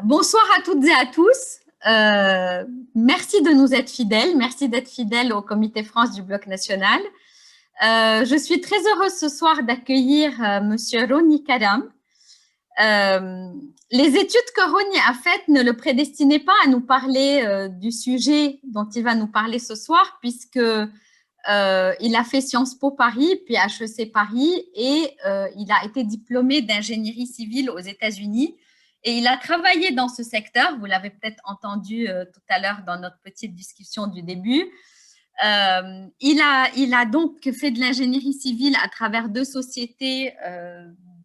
Bonsoir à toutes et à tous. Merci de nous être fidèles. Merci d'être fidèles au Comité France du Bloc national. Je suis très heureuse ce soir d'accueillir Monsieur Roni Karam. Les études que Roni a faites ne le prédestinaient pas à nous parler du sujet dont il va nous parler ce soir, puisque il a fait Sciences Po Paris, puis HEC Paris, et il a été diplômé d'ingénierie civile aux États-Unis. Et il a travaillé dans ce secteur, vous l'avez peut-être entendu tout à l'heure dans notre petite discussion du début. Il a donc fait de l'ingénierie civile à travers deux sociétés,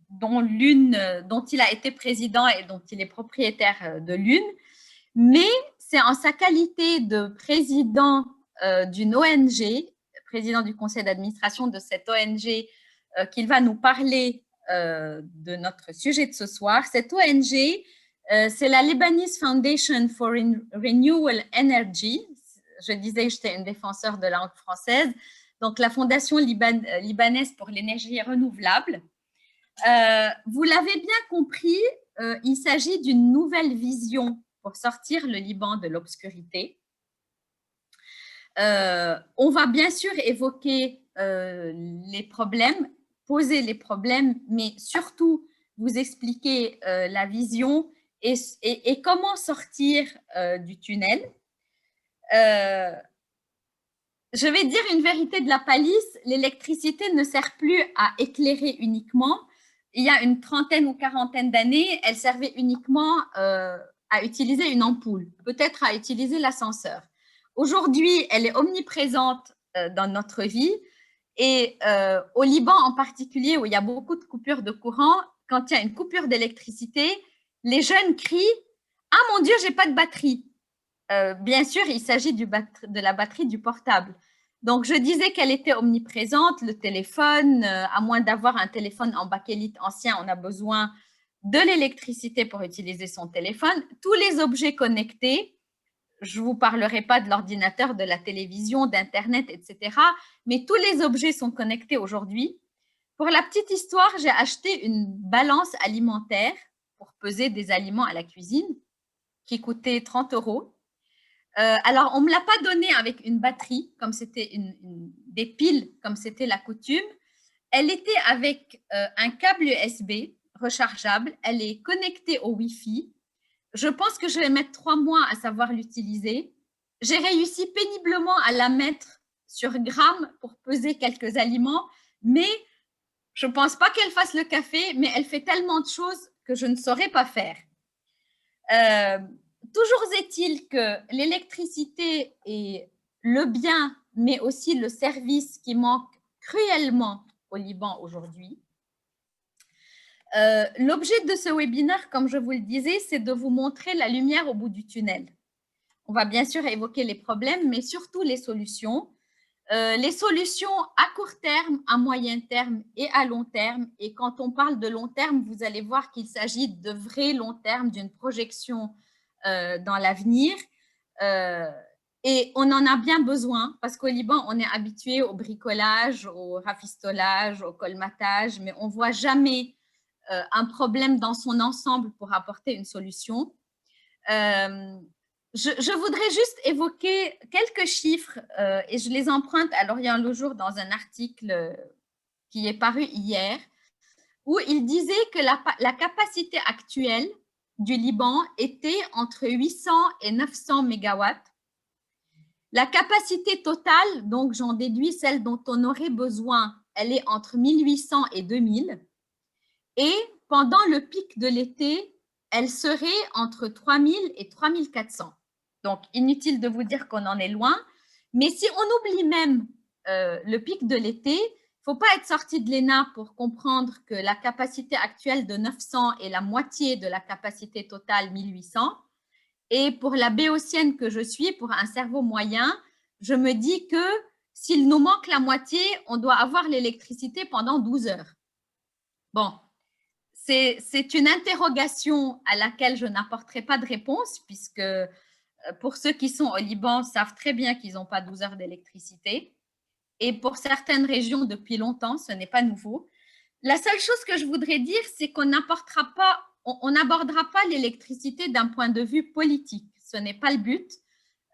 dont l'une dont il a été président et dont il est propriétaire de l'une. Mais c'est en sa qualité de président d'une ONG, président du conseil d'administration de cette ONG, qu'il va nous parler de notre sujet de ce soir. Cette ONG, c'est la Lebanese Foundation for Renewable Energy. Je disais que j'étais une défenseur de la langue française. Donc, la Fondation libanaise pour l'énergie renouvelable. Vous l'avez bien compris, il s'agit d'une nouvelle vision pour sortir le Liban de l'obscurité. On va bien sûr évoquer les problèmes, poser les problèmes, mais surtout vous expliquer la vision et comment sortir du tunnel. Je vais dire une vérité de la palisse, l'électricité ne sert plus à éclairer uniquement. Il y a une trentaine ou quarantaine d'années, elle servait uniquement à utiliser une ampoule, peut-être à utiliser l'ascenseur. Aujourd'hui, elle est omniprésente dans notre vie et au Liban en particulier, où il y a beaucoup de coupures de courant, quand il y a une coupure d'électricité, les jeunes crient « Ah mon Dieu, j'ai pas de batterie !» Bien sûr, il s'agit de la batterie du portable. Donc, je disais qu'elle était omniprésente, le téléphone, à moins d'avoir un téléphone en bakélite ancien, on a besoin de l'électricité pour utiliser son téléphone. Tous les objets connectés, je ne vous parlerai pas de l'ordinateur, de la télévision, d'Internet, etc. Mais tous les objets sont connectés aujourd'hui. Pour la petite histoire, j'ai acheté une balance alimentaire pour peser des aliments à la cuisine qui coûtait 30 €. Alors, on ne me l'a pas donnée avec une batterie, comme c'était des piles, comme c'était la coutume. Elle était avec un câble USB rechargeable. Elle est connectée au Wi-Fi. Je pense que je vais mettre 3 mois à savoir l'utiliser. J'ai réussi péniblement à la mettre sur gramme pour peser quelques aliments, mais je ne pense pas qu'elle fasse le café, mais elle fait tellement de choses que je ne saurais pas faire. Toujours est-il que l'électricité est le bien, mais aussi le service qui manque cruellement au Liban aujourd'hui. L'objet de ce webinaire, comme je vous le disais, c'est de vous montrer la lumière au bout du tunnel. On va bien sûr évoquer les problèmes, mais surtout les solutions. Les solutions à court terme, à moyen terme et à long terme. Et quand on parle de long terme, vous allez voir qu'il s'agit de vrais long terme, d'une projection dans l'avenir. Et on en a bien besoin parce qu'au Liban, on est habitué au bricolage, au rafistolage, au colmatage, mais on ne voit jamais un problème dans son ensemble pour apporter une solution. Je voudrais juste évoquer quelques chiffres et je les emprunte à Lorient Le Jour dans un article qui est paru hier où il disait que la capacité actuelle du Liban était entre 800 et 900 mégawatts. La capacité totale, donc j'en déduis celle dont on aurait besoin, elle est entre 1800 et 2000. Et pendant le pic de l'été, elle serait entre 3000 et 3400. Donc, inutile de vous dire qu'on en est loin. Mais si on oublie même le pic de l'été, il ne faut pas être sorti de l'ENA pour comprendre que la capacité actuelle de 900 est la moitié de la capacité totale 1800. Et pour la béotienne que je suis, pour un cerveau moyen, je me dis que s'il nous manque la moitié, on doit avoir l'électricité pendant 12 heures. Bon, c'est une interrogation à laquelle je n'apporterai pas de réponse, puisque pour ceux qui sont au Liban savent très bien qu'ils n'ont pas 12 heures d'électricité. Et pour certaines régions, depuis longtemps, ce n'est pas nouveau. La seule chose que je voudrais dire, c'est qu'on n'apportera pas, on n'abordera pas l'électricité d'un point de vue politique. Ce n'est pas le but.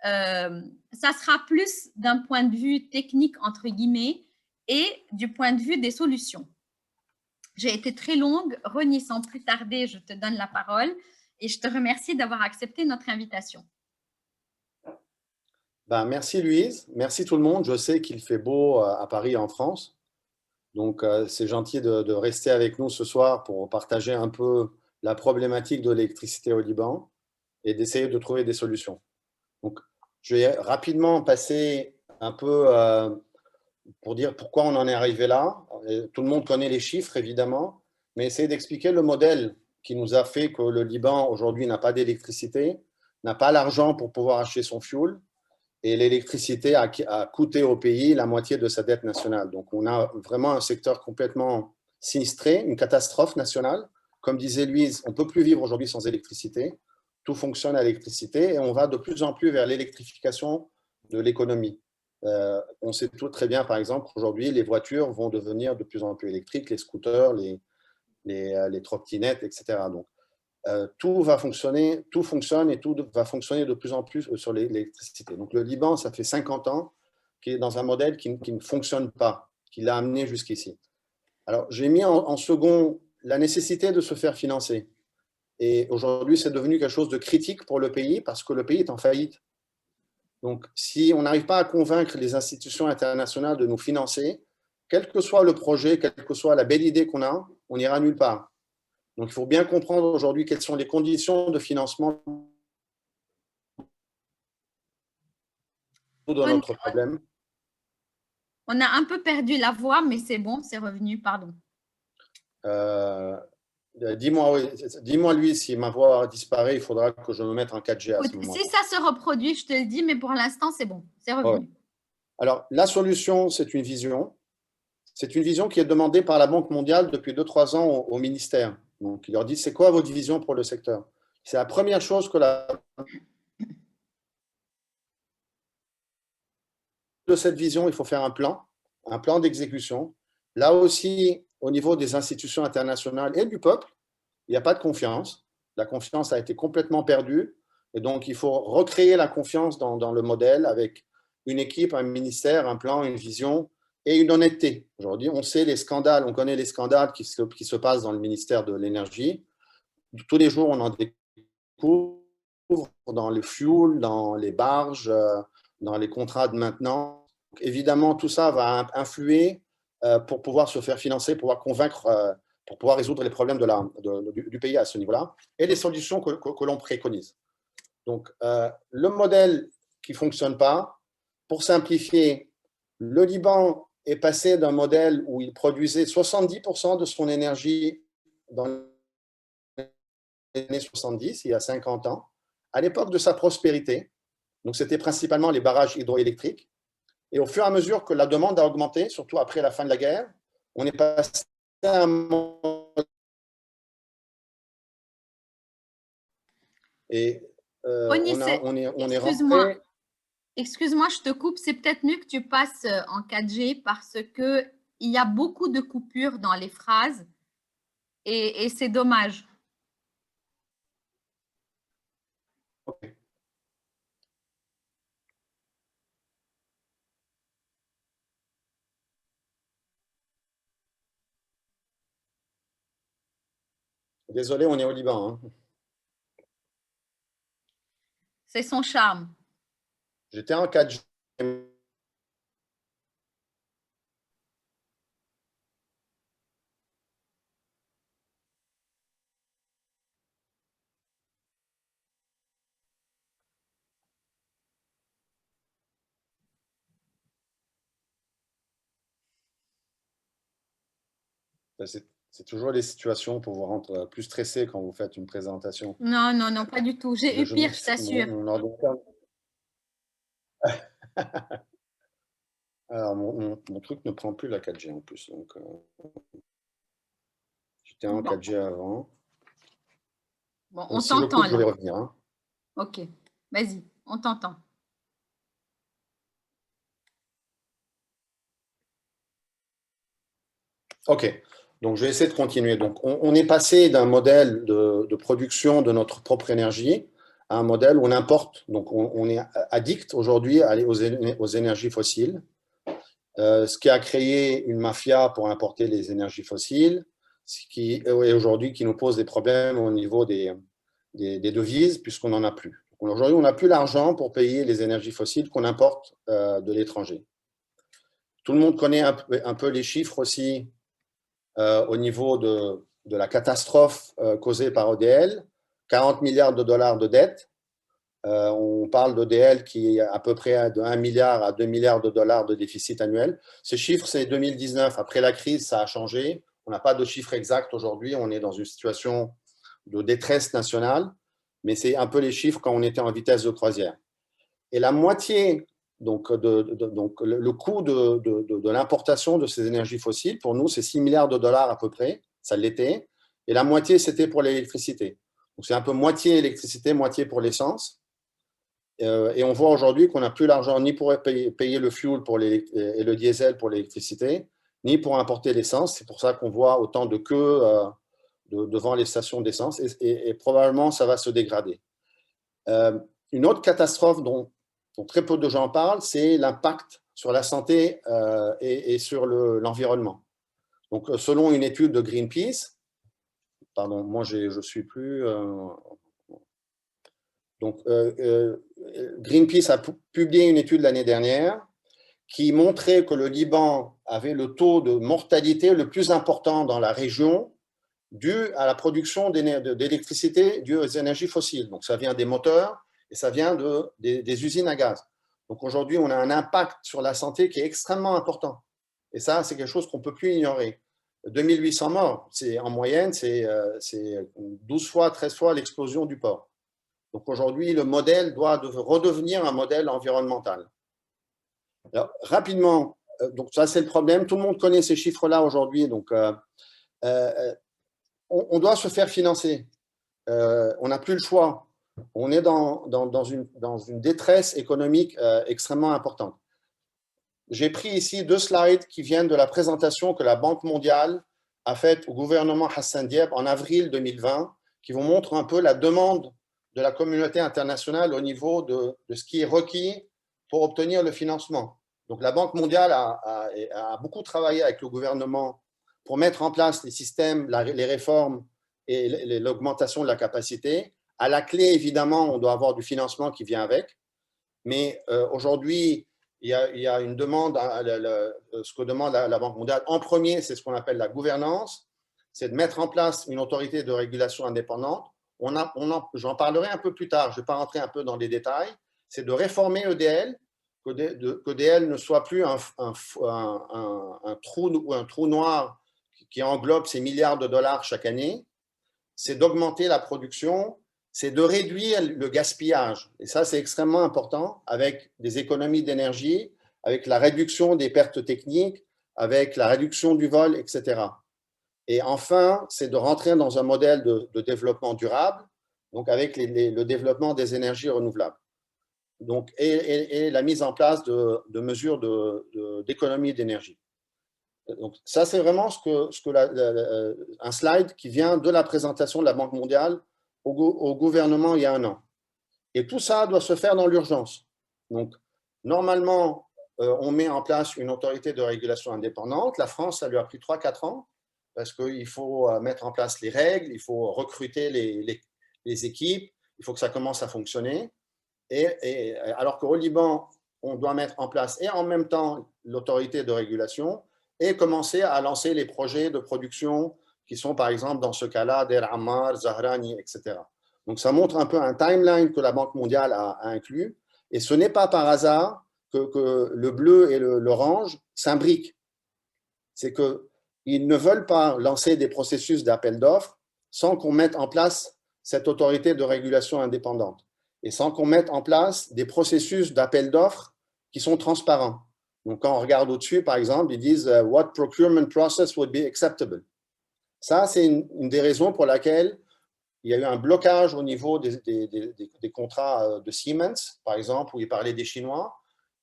Ça sera plus d'un point de vue technique, entre guillemets, et du point de vue des solutions. J'ai été très longue. Reni, sans plus tarder, je te donne la parole et je te remercie d'avoir accepté notre invitation. Ben, merci Louise, merci tout le monde. Je sais qu'il fait beau à Paris et en France. Donc c'est gentil de rester avec nous ce soir pour partager un peu la problématique de l'électricité au Liban et d'essayer de trouver des solutions. Donc je vais rapidement passer un peu pour dire pourquoi on en est arrivé là. Tout le monde connaît les chiffres évidemment, mais essayer d'expliquer le modèle qui nous a fait que le Liban aujourd'hui n'a pas d'électricité, n'a pas l'argent pour pouvoir acheter son fuel. Et l'électricité a coûté au pays la moitié de sa dette nationale. Donc, on a vraiment un secteur complètement sinistré, une catastrophe nationale. Comme disait Louise, on ne peut plus vivre aujourd'hui sans électricité. Tout fonctionne à l'électricité et on va de plus en plus vers l'électrification de l'économie. On sait tout très bien, par exemple, aujourd'hui, les voitures vont devenir de plus en plus électriques, les scooters, les trottinettes, etc. Donc, tout va fonctionner, tout fonctionne et tout va fonctionner de plus en plus sur l'électricité. Donc le Liban, ça fait 50 ans qu'il est dans un modèle qui ne fonctionne pas, qui l'a amené jusqu'ici. Alors j'ai mis en second la nécessité de se faire financer. Et aujourd'hui, c'est devenu quelque chose de critique pour le pays parce que le pays est en faillite. Donc si on n'arrive pas à convaincre les institutions internationales de nous financer, quel que soit le projet, quelle que soit la belle idée qu'on a, on n'ira nulle part. Donc, il faut bien comprendre aujourd'hui quelles sont les conditions de financement de notre problème. On a un peu perdu la voix, mais c'est bon, c'est revenu, pardon. Dis-moi, lui, si ma voix disparaît, il faudra que je me mette en 4G à ce moment-là. Si ça se reproduit, je te le dis, mais pour l'instant, c'est bon, c'est revenu. Ouais. Alors, la solution, c'est une vision. C'est une vision qui est demandée par la Banque mondiale depuis 2-3 ans au ministère. Donc, il leur dit, c'est quoi votre vision pour le secteur? C'est la première chose que de cette vision, il faut faire un plan d'exécution. Là aussi, au niveau des institutions internationales et du peuple, il n'y a pas de confiance. La confiance a été complètement perdue. Et donc, il faut recréer la confiance dans le modèle avec une équipe, un ministère, un plan, une vision et une honnêteté. Aujourd'hui, on sait les scandales, on connaît les scandales qui se passent dans le ministère de l'Énergie. Tous les jours, on en découvre dans le fuel, dans les barges, dans les contrats de maintenance. Donc, évidemment, tout ça va influer pour pouvoir se faire financer, pouvoir convaincre, pour pouvoir résoudre les problèmes du pays à ce niveau-là et les solutions que l'on préconise. Donc, le modèle qui ne fonctionne pas, pour simplifier, le Liban est passé d'un modèle où il produisait 70% de son énergie dans les années 70, il y a 50 ans, à l'époque de sa prospérité. Donc, c'était principalement les barrages hydroélectriques. Et au fur et à mesure que la demande a augmenté, surtout après la fin de la guerre, on est passé à un moment. Et on est rentré. Excuse-moi, je te coupe. C'est peut-être mieux que tu passes en 4G parce qu'il y a beaucoup de coupures dans les phrases et c'est dommage. Okay. Désolé, on est au Liban. Hein. C'est son charme. J'étais en 4G. C'est toujours les situations pour vous rendre plus stressé quand vous faites une présentation. Non, non, non, pas du tout. J'ai eu pire, je t'assure. Alors, mon truc ne prend plus la 4G en plus. Donc, j'étais en 4G avant. Bon, Donc, on si je t'entend coupe, je vais là. revenir. Hein. Ok, vas-y, on t'entend. OK. Donc, je vais essayer de continuer. Donc, on est passé d'un modèle de production de notre propre énergie à un modèle où on importe. Donc, on est addict aujourd'hui aux énergies fossiles, ce qui a créé une mafia pour importer les énergies fossiles, ce qui est aujourd'hui qui nous pose des problèmes au niveau des devises, puisqu'on n'en a plus. Aujourd'hui, on n'a plus l'argent pour payer les énergies fossiles qu'on importe de l'étranger. Tout le monde connaît un peu les chiffres aussi au niveau de la catastrophe causée par EDL, 40 milliards de dollars de dettes. On parle d'EDL qui est à peu près de 1 milliard à 2 milliards de dollars de déficit annuel. Ces chiffres, c'est 2019. Après la crise, ça a changé. On n'a pas de chiffres exacts aujourd'hui. On est dans une situation de détresse nationale, mais c'est un peu les chiffres quand on était en vitesse de croisière. Et la moitié, donc le coût de l'importation de ces énergies fossiles, pour nous, c'est 6 milliards de dollars à peu près, ça l'était, et la moitié, c'était pour l'électricité. Donc, c'est un peu moitié électricité, moitié pour l'essence. Et on voit aujourd'hui qu'on n'a plus l'argent ni pour payer le fuel et le diesel pour l'électricité, ni pour importer l'essence. C'est pour ça qu'on voit autant de queues devant les stations d'essence, et probablement, ça va se dégrader. Une autre catastrophe dont très peu de gens parlent, c'est l'impact sur la santé et sur l'environnement. Donc, selon une étude de Greenpeace, pardon, moi je suis plus. Donc, Greenpeace a publié une étude l'année dernière qui montrait que le Liban avait le taux de mortalité le plus important dans la région dû à la production d'électricité due aux énergies fossiles. Donc, ça vient des moteurs et ça vient des usines à gaz. Donc, aujourd'hui, on a un impact sur la santé qui est extrêmement important. Et ça, c'est quelque chose qu'on ne peut plus ignorer. 2800 morts, en moyenne, c'est 12 fois, 13 fois l'explosion du port. Donc, aujourd'hui, le modèle doit redevenir un modèle environnemental. Alors, rapidement, donc ça, c'est le problème. Tout le monde connaît ces chiffres-là aujourd'hui. Donc, on doit se faire financer. On n'a plus le choix. On est dans une détresse économique extrêmement importante. J'ai pris ici 2 slides qui viennent de la présentation que la Banque mondiale a faite au gouvernement Hassan Diab en avril 2020, qui vous montrent un peu la demande de la communauté internationale au niveau de ce qui est requis pour obtenir le financement. Donc, la Banque mondiale a beaucoup travaillé avec le gouvernement pour mettre en place les systèmes, les réformes et l'augmentation de la capacité. À la clé, évidemment, on doit avoir du financement qui vient avec. Mais aujourd'hui, il y a une demande, ce que demande la Banque mondiale. En premier, c'est ce qu'on appelle la gouvernance, c'est de mettre en place une autorité de régulation indépendante. J'en parlerai un peu plus tard, je ne vais pas rentrer un peu dans les détails. C'est de réformer EDL, qu'EDL ne soit plus un trou noir qui englobe ces milliards de dollars chaque année. C'est d'augmenter la production, c'est de réduire le gaspillage. Et ça, c'est extrêmement important avec des économies d'énergie, avec la réduction des pertes techniques, avec la réduction du vol, etc. Et enfin, c'est de rentrer dans un modèle de développement durable, donc avec le développement des énergies renouvelables. Donc, et la mise en place de mesures d'économie d'énergie. Donc, ça, c'est vraiment un slide qui vient de la présentation de la Banque mondiale au gouvernement il y a 1 an. Et tout ça doit se faire dans l'urgence. Donc, normalement, on met en place une autorité de régulation indépendante. La France, ça lui a pris 3-4 ans parce qu'il faut mettre en place les règles, il faut recruter les équipes, il faut que ça commence à fonctionner. Alors qu'au Liban, on doit mettre en place et en même temps l'autorité de régulation et commencer à lancer les projets de production qui sont par exemple dans ce cas-là Der Ammar, Zahrani, etc. Donc ça montre un peu un timeline que la Banque mondiale a inclus et ce n'est pas par hasard que le bleu et l'orange s'imbriquent. C'est qu'ils ne veulent pas lancer des processus d'appel d'offres sans qu'on mette en place cette autorité de régulation indépendante et sans qu'on mette en place des processus d'appel d'offres qui sont transparents. Donc, quand on regarde au-dessus, par exemple, ils disent « What procurement process would be acceptable ?» Ça, c'est une des raisons pour laquelle il y a eu un blocage au niveau des contrats de Siemens, par exemple, où il parlait des Chinois.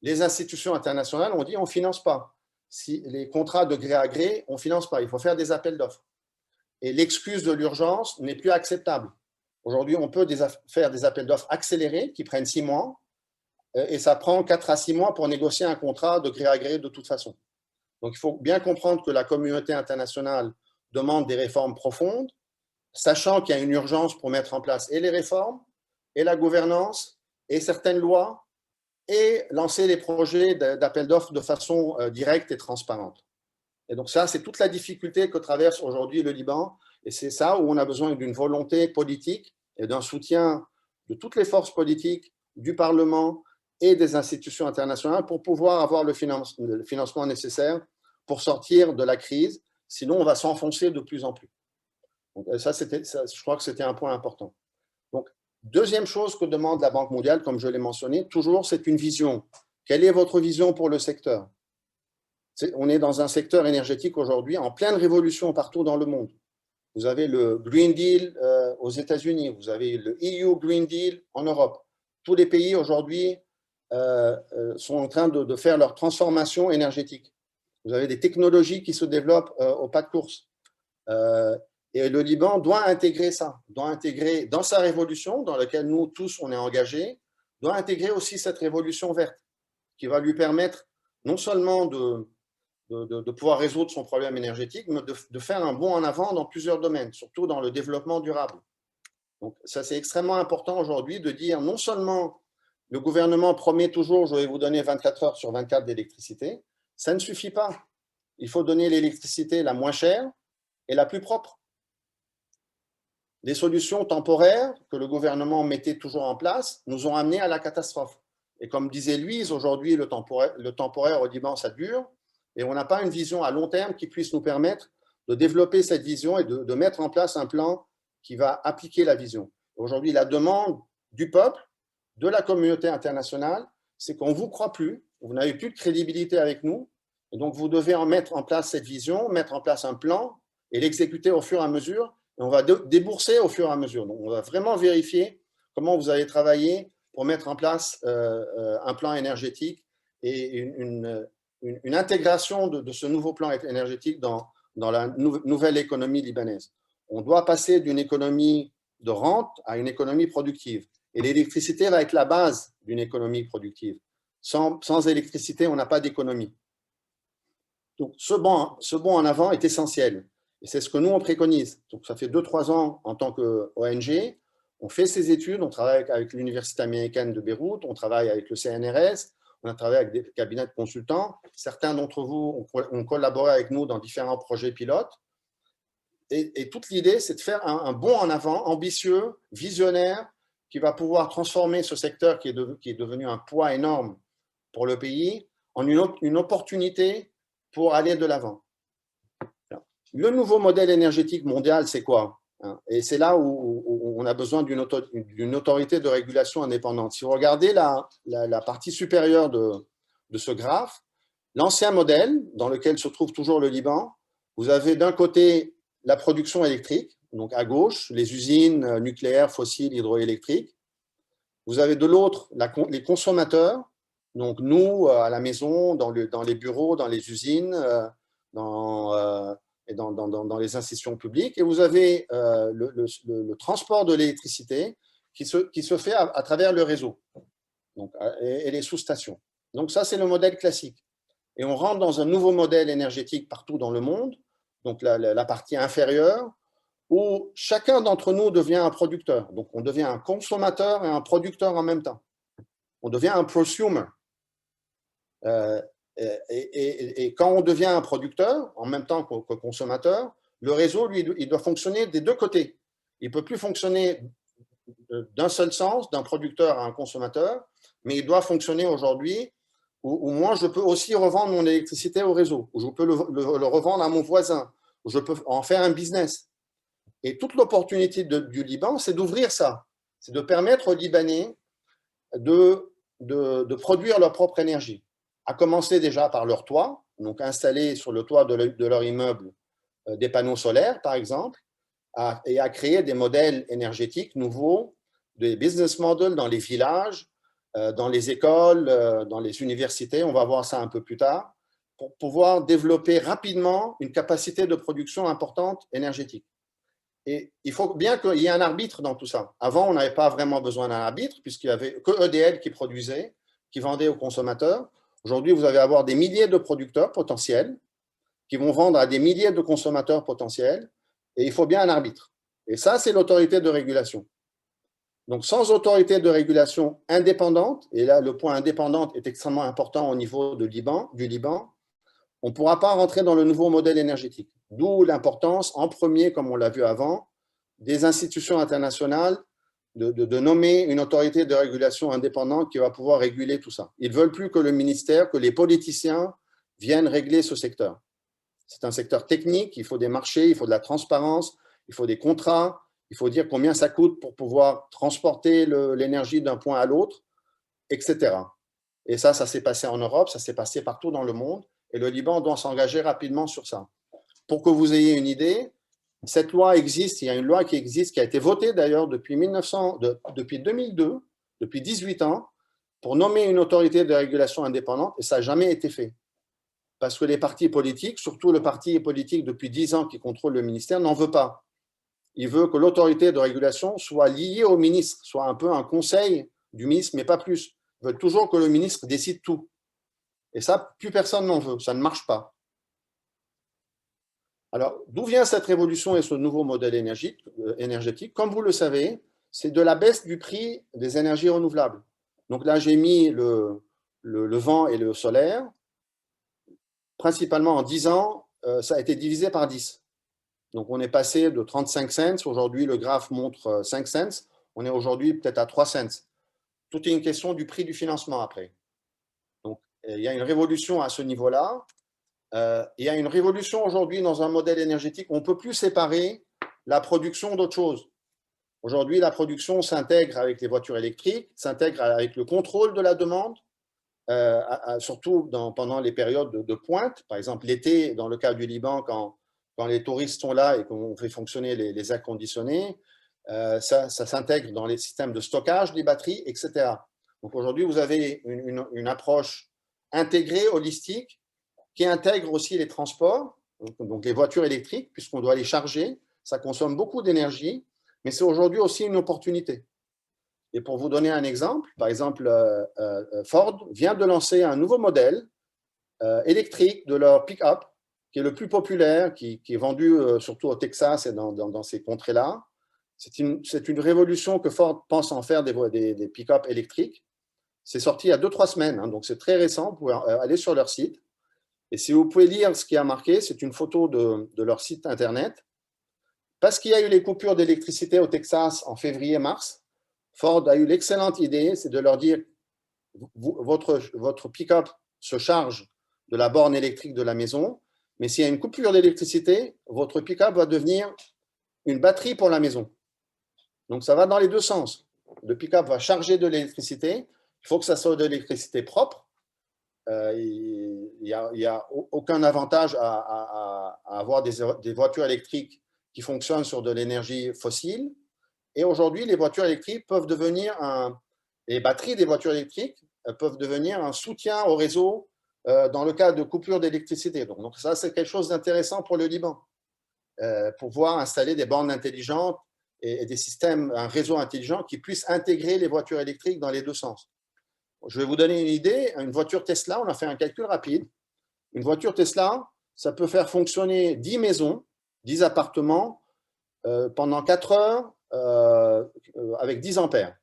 Les institutions internationales ont dit « On ne finance pas ». si les contrats de gré à gré, on ne finance pas. Il faut faire des appels d'offres. Et l'excuse de l'urgence n'est plus acceptable. Aujourd'hui, on peut faire des appels d'offres accélérés qui prennent 6 mois et ça prend 4 à 6 mois pour négocier un contrat de gré à gré de toute façon. Donc, il faut bien comprendre que la communauté internationale demande des réformes profondes, sachant qu'il y a une urgence pour mettre en place et les réformes, et la gouvernance, et certaines lois, et lancer les projets d'appel d'offres de façon directe et transparente. Et donc ça, c'est toute la difficulté que traverse aujourd'hui le Liban, et c'est ça où on a besoin d'une volonté politique et d'un soutien de toutes les forces politiques, du Parlement et des institutions internationales pour pouvoir avoir le financement nécessaire pour sortir de la crise, sinon on va s'enfoncer de plus en plus. Donc ça, je crois que c'était un point important. Donc, deuxième chose que demande la Banque mondiale, comme je l'ai mentionné, toujours, c'est une vision. Quelle est votre vision pour le secteur? On est dans un secteur énergétique aujourd'hui en pleine révolution partout dans le monde. Vous avez le Green Deal aux États-Unis, vous avez le EU Green Deal en Europe. Tous les pays aujourd'hui sont en train de faire leur transformation énergétique. Vous avez des technologies qui se développent au pas de course. Et le Liban doit intégrer ça, doit intégrer dans sa révolution, dans laquelle nous tous on est engagés, doit intégrer aussi cette révolution verte, qui va lui permettre non seulement de pouvoir résoudre son problème énergétique, mais de faire un bond en avant dans plusieurs domaines, surtout dans le développement durable. Donc ça, c'est extrêmement important aujourd'hui de dire non seulement le gouvernement promet toujours, je vais vous donner 24 heures sur 24 d'électricité, ça ne suffit pas. Il faut donner l'électricité la moins chère et la plus propre. Les solutions temporaires que le gouvernement mettait toujours en place nous ont amenés à la catastrophe. Et comme disait Louise, aujourd'hui, le temporaire au Liban, ça dure, et on n'a pas une vision à long terme qui puisse nous permettre de développer cette vision et de mettre en place un plan qui va appliquer la vision. Aujourd'hui, la demande du peuple, de la communauté internationale, c'est qu'on ne vous croit plus, vous n'avez plus de crédibilité avec nous, et donc vous devez en mettre en place cette vision, mettre en place un plan et l'exécuter au fur et à mesure. Et on va débourser au fur et à mesure. Donc, on va vraiment vérifier comment vous allez travailler pour mettre en place un plan énergétique et une intégration de ce nouveau plan énergétique dans la nouvelle économie libanaise. On doit passer d'une économie de rente à une économie productive. Et l'électricité va être la base d'une économie productive. Sans électricité, on n'a pas d'économie. Donc, ce bond en avant est essentiel. Et c'est ce que nous, on préconise. Donc, ça fait 2-3 ans en tant qu'ONG. On fait ces études, on travaille avec l'Université américaine de Beyrouth, on travaille avec le CNRS, on a travaillé avec des cabinets de consultants. Certains d'entre vous ont collaboré avec nous dans différents projets pilotes. Et toute l'idée, c'est de faire un bond en avant ambitieux, visionnaire, qui va pouvoir transformer ce secteur qui est devenu un poids énorme pour le pays en une opportunité pour aller de l'avant. Le nouveau modèle énergétique mondial, c'est quoi? Et c'est là où on a besoin d'une autorité de régulation indépendante. Si vous regardez la partie supérieure de ce graphe, l'ancien modèle, dans lequel se trouve toujours le Liban, vous avez d'un côté la production électrique, donc à gauche, les usines nucléaires, fossiles, hydroélectriques. Vous avez de l'autre les consommateurs, donc nous, à la maison, dans les bureaux, dans les usines, dans les institutions publiques. Et vous avez le transport de l'électricité qui se fait à travers le réseau donc, et les sous-stations. Donc ça, c'est le modèle classique. Et on rentre dans un nouveau modèle énergétique partout dans le monde, donc la partie inférieure, où chacun d'entre nous devient un producteur. Donc, on devient un consommateur et un producteur en même temps. On devient un prosumer. Et quand on devient un producteur, en même temps que consommateur, le réseau, lui, il doit fonctionner des deux côtés. Il ne peut plus fonctionner d'un seul sens, d'un producteur à un consommateur, mais il doit fonctionner aujourd'hui où moi, je peux aussi revendre mon électricité au réseau, où je peux le revendre à mon voisin, où je peux en faire un business. Et toute l'opportunité du Liban, c'est d'ouvrir ça. C'est de permettre aux Libanais de produire leur propre énergie. À commencer déjà par leur toit, donc installer sur le toit de leur immeuble des panneaux solaires, par exemple, et à créer des modèles énergétiques nouveaux, des business models dans les villages, dans les écoles, dans les universités. On va voir ça un peu plus tard, pour pouvoir développer rapidement une capacité de production importante énergétique. Et il faut bien qu'il y ait un arbitre dans tout ça. Avant, on n'avait pas vraiment besoin d'un arbitre, puisqu'il n'y avait que EDL qui produisait, qui vendait aux consommateurs. Aujourd'hui, vous allez avoir des milliers de producteurs potentiels qui vont vendre à des milliers de consommateurs potentiels, et il faut bien un arbitre. Et ça, c'est l'autorité de régulation. Donc, sans autorité de régulation indépendante, et là, le point indépendante est extrêmement important au niveau du Liban, on ne pourra pas rentrer dans le nouveau modèle énergétique. D'où l'importance, en premier, comme on l'a vu avant, des institutions internationales de nommer une autorité de régulation indépendante qui va pouvoir réguler tout ça. Ils ne veulent plus que le ministère, que les politiciens viennent régler ce secteur. C'est un secteur technique, il faut des marchés, il faut de la transparence, il faut des contrats, il faut dire combien ça coûte pour pouvoir transporter l'énergie d'un point à l'autre, etc. Et ça s'est passé en Europe, ça s'est passé partout dans le monde, et le Liban doit s'engager rapidement sur ça. Pour que vous ayez une idée, cette loi existe, il y a une loi qui existe, qui a été votée d'ailleurs depuis 2002, depuis 18 ans, pour nommer une autorité de régulation indépendante, et ça n'a jamais été fait. Parce que les partis politiques, surtout le parti politique depuis 10 ans qui contrôle le ministère, n'en veut pas. Il veut que l'autorité de régulation soit liée au ministre, soit un peu un conseil du ministre, mais pas plus. Il veut toujours que le ministre décide tout. Et ça, plus personne n'en veut, ça ne marche pas. Alors, d'où vient cette révolution et ce nouveau modèle énergétique? Comme vous le savez, c'est de la baisse du prix des énergies renouvelables. Donc là, j'ai mis le vent et le solaire. Principalement en 10 ans, ça a été divisé par 10. Donc on est passé de 35 cents, aujourd'hui le graphe montre 5 cents, on est aujourd'hui peut-être à 3 cents. Tout est une question du prix du financement après. Donc il y a une révolution à ce niveau-là. Il y a une révolution aujourd'hui dans un modèle énergétique. On ne peut plus séparer la production d'autre chose. Aujourd'hui, la production s'intègre avec les voitures électriques, s'intègre avec le contrôle de la demande, surtout pendant les périodes de pointe. Par exemple, l'été, dans le cas du Liban, quand les touristes sont là et qu'on fait fonctionner les airs conditionnés, ça s'intègre dans les systèmes de stockage des batteries, etc. Donc aujourd'hui, vous avez une approche intégrée, holistique, qui intègre aussi les transports, donc les voitures électriques, puisqu'on doit les charger. Ça consomme beaucoup d'énergie, mais c'est aujourd'hui aussi une opportunité. Et pour vous donner un exemple, par exemple, Ford vient de lancer un nouveau modèle électrique de leur pick-up, qui est le plus populaire, qui est vendu surtout au Texas et dans ces contrées-là. C'est une révolution que Ford pense en faire des pick-up électriques. C'est sorti il y a 2-3 semaines, hein, donc c'est très récent. Vous pouvez aller sur leur site. Et si vous pouvez lire ce qui a marqué, c'est une photo de leur site Internet. Parce qu'il y a eu les coupures d'électricité au Texas en février-mars, Ford a eu l'excellente idée, c'est de leur dire votre pick-up se charge de la borne électrique de la maison, mais s'il y a une coupure d'électricité, votre pick-up va devenir une batterie pour la maison. Donc ça va dans les deux sens. Le pick-up va charger de l'électricité, il faut que ça soit de l'électricité propre. Il n'y a aucun avantage à avoir des voitures électriques qui fonctionnent sur de l'énergie fossile. Et aujourd'hui, les voitures électriques peuvent devenir les batteries des voitures électriques peuvent devenir un soutien au réseau dans le cas de coupure d'électricité. Donc ça, c'est quelque chose d'intéressant pour le Liban. Pouvoir installer des bornes intelligentes et des systèmes, un réseau intelligent qui puisse intégrer les voitures électriques dans les deux sens. Je vais vous donner une idée. Une voiture Tesla, on a fait un calcul rapide. Une voiture Tesla, ça peut faire fonctionner 10 maisons, 10 appartements pendant 4 heures avec 10 ampères.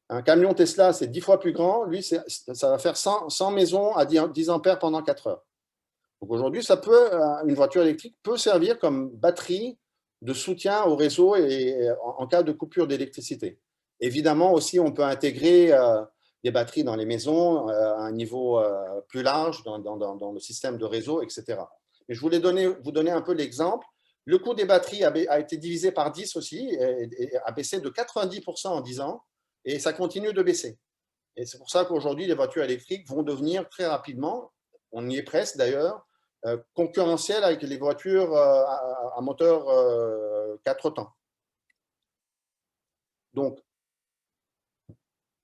Un camion Tesla, c'est 10 fois plus grand. Lui, ça va faire 100 maisons à 10 ampères pendant 4 heures. Donc aujourd'hui, une voiture électrique peut servir comme batterie de soutien au réseau et en cas de coupure d'électricité. Évidemment, aussi, on peut intégrer des batteries dans les maisons à un niveau plus large dans le système de réseau, etc. Mais je voulais vous donner un peu l'exemple. Le coût des batteries a été divisé par 10 aussi, et a baissé de 90% en 10 ans, et ça continue de baisser. Et c'est pour ça qu'aujourd'hui, les voitures électriques vont devenir très rapidement, on y est presque d'ailleurs, concurrentielles avec les voitures à moteur 4 temps. Donc,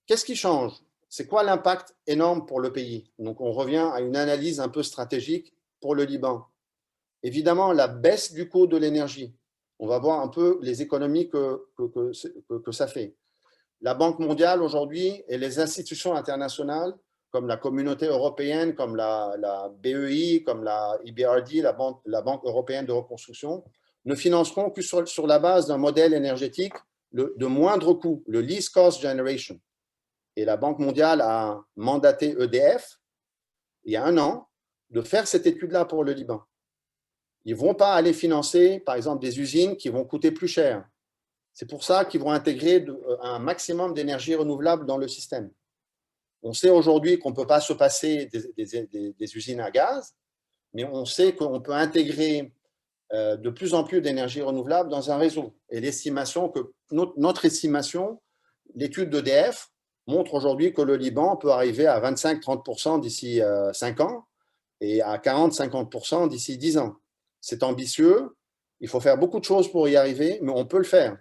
qu'est-ce qui change? c'est quoi l'impact énorme pour le pays? Donc, on revient à une analyse un peu stratégique pour le Liban. Évidemment, la baisse du coût de l'énergie. On va voir un peu les économies que ça fait. La Banque mondiale aujourd'hui et les institutions internationales, comme la communauté européenne, comme la BEI, comme la EBRD, la Banque européenne de reconstruction, ne financeront que sur la base d'un modèle énergétique de moindre coût, le least cost generation. Et la Banque mondiale a mandaté EDF, il y a un an, de faire cette étude-là pour le Liban. Ils ne vont pas aller financer, par exemple, des usines qui vont coûter plus cher. C'est pour ça qu'ils vont intégrer un maximum d'énergie renouvelable dans le système. On sait aujourd'hui qu'on ne peut pas se passer des usines à gaz, mais on sait qu'on peut intégrer de plus en plus d'énergie renouvelable dans un réseau. Et l'estimation que notre estimation, l'étude d'EDF montre aujourd'hui que le Liban peut arriver à 25-30% d'ici 5 ans et à 40-50% d'ici 10 ans. C'est ambitieux, il faut faire beaucoup de choses pour y arriver, mais on peut le faire.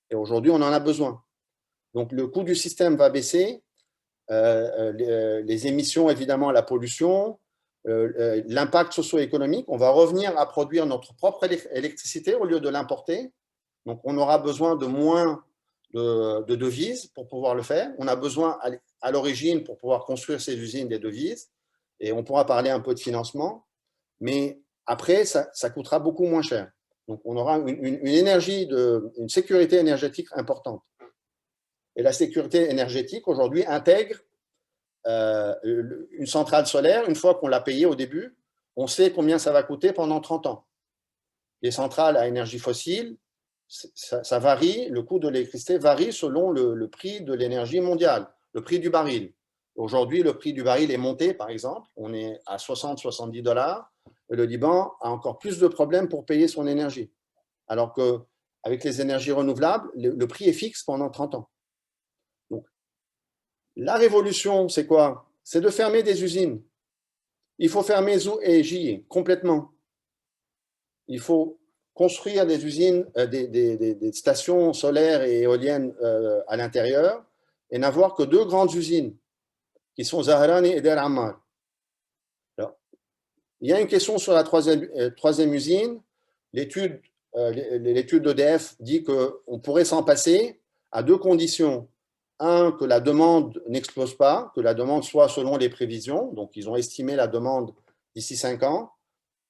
Et aujourd'hui, on en a besoin. Donc, le coût du système va baisser, les émissions, évidemment, la pollution, l'impact socio-économique. On va revenir à produire notre propre électricité au lieu de l'importer. Donc, on aura besoin de moins de devises pour pouvoir le faire. On a besoin, à l'origine, pour pouvoir construire ces usines, des devises. Et on pourra parler un peu de financement. Mais après, ça coûtera beaucoup moins cher. Donc, on aura une sécurité énergétique importante. Et la sécurité énergétique, aujourd'hui, intègre une centrale solaire. Une fois qu'on l'a payée au début, on sait combien ça va coûter pendant 30 ans. Les centrales à énergie fossile, ça varie, le coût de l'électricité varie selon le prix de l'énergie mondiale, le prix du baril. Aujourd'hui, le prix du baril est monté, par exemple, on est à 60-70 $. Et le Liban a encore plus de problèmes pour payer son énergie. Alors qu'avec les énergies renouvelables, le prix est fixe pendant 30 ans. Donc, la révolution, c'est quoi? C'est de fermer des usines. Il faut fermer Zou et J complètement. Il faut construire des usines, des stations solaires et éoliennes à l'intérieur et n'avoir que 2 grandes usines qui sont Zahrani et Der Ammar. Il y a une question sur la troisième usine. L'étude d'EDF dit qu'on pourrait s'en passer à 2 conditions. Un, que la demande n'explose pas, que la demande soit selon les prévisions. Donc, ils ont estimé la demande d'ici 5 ans,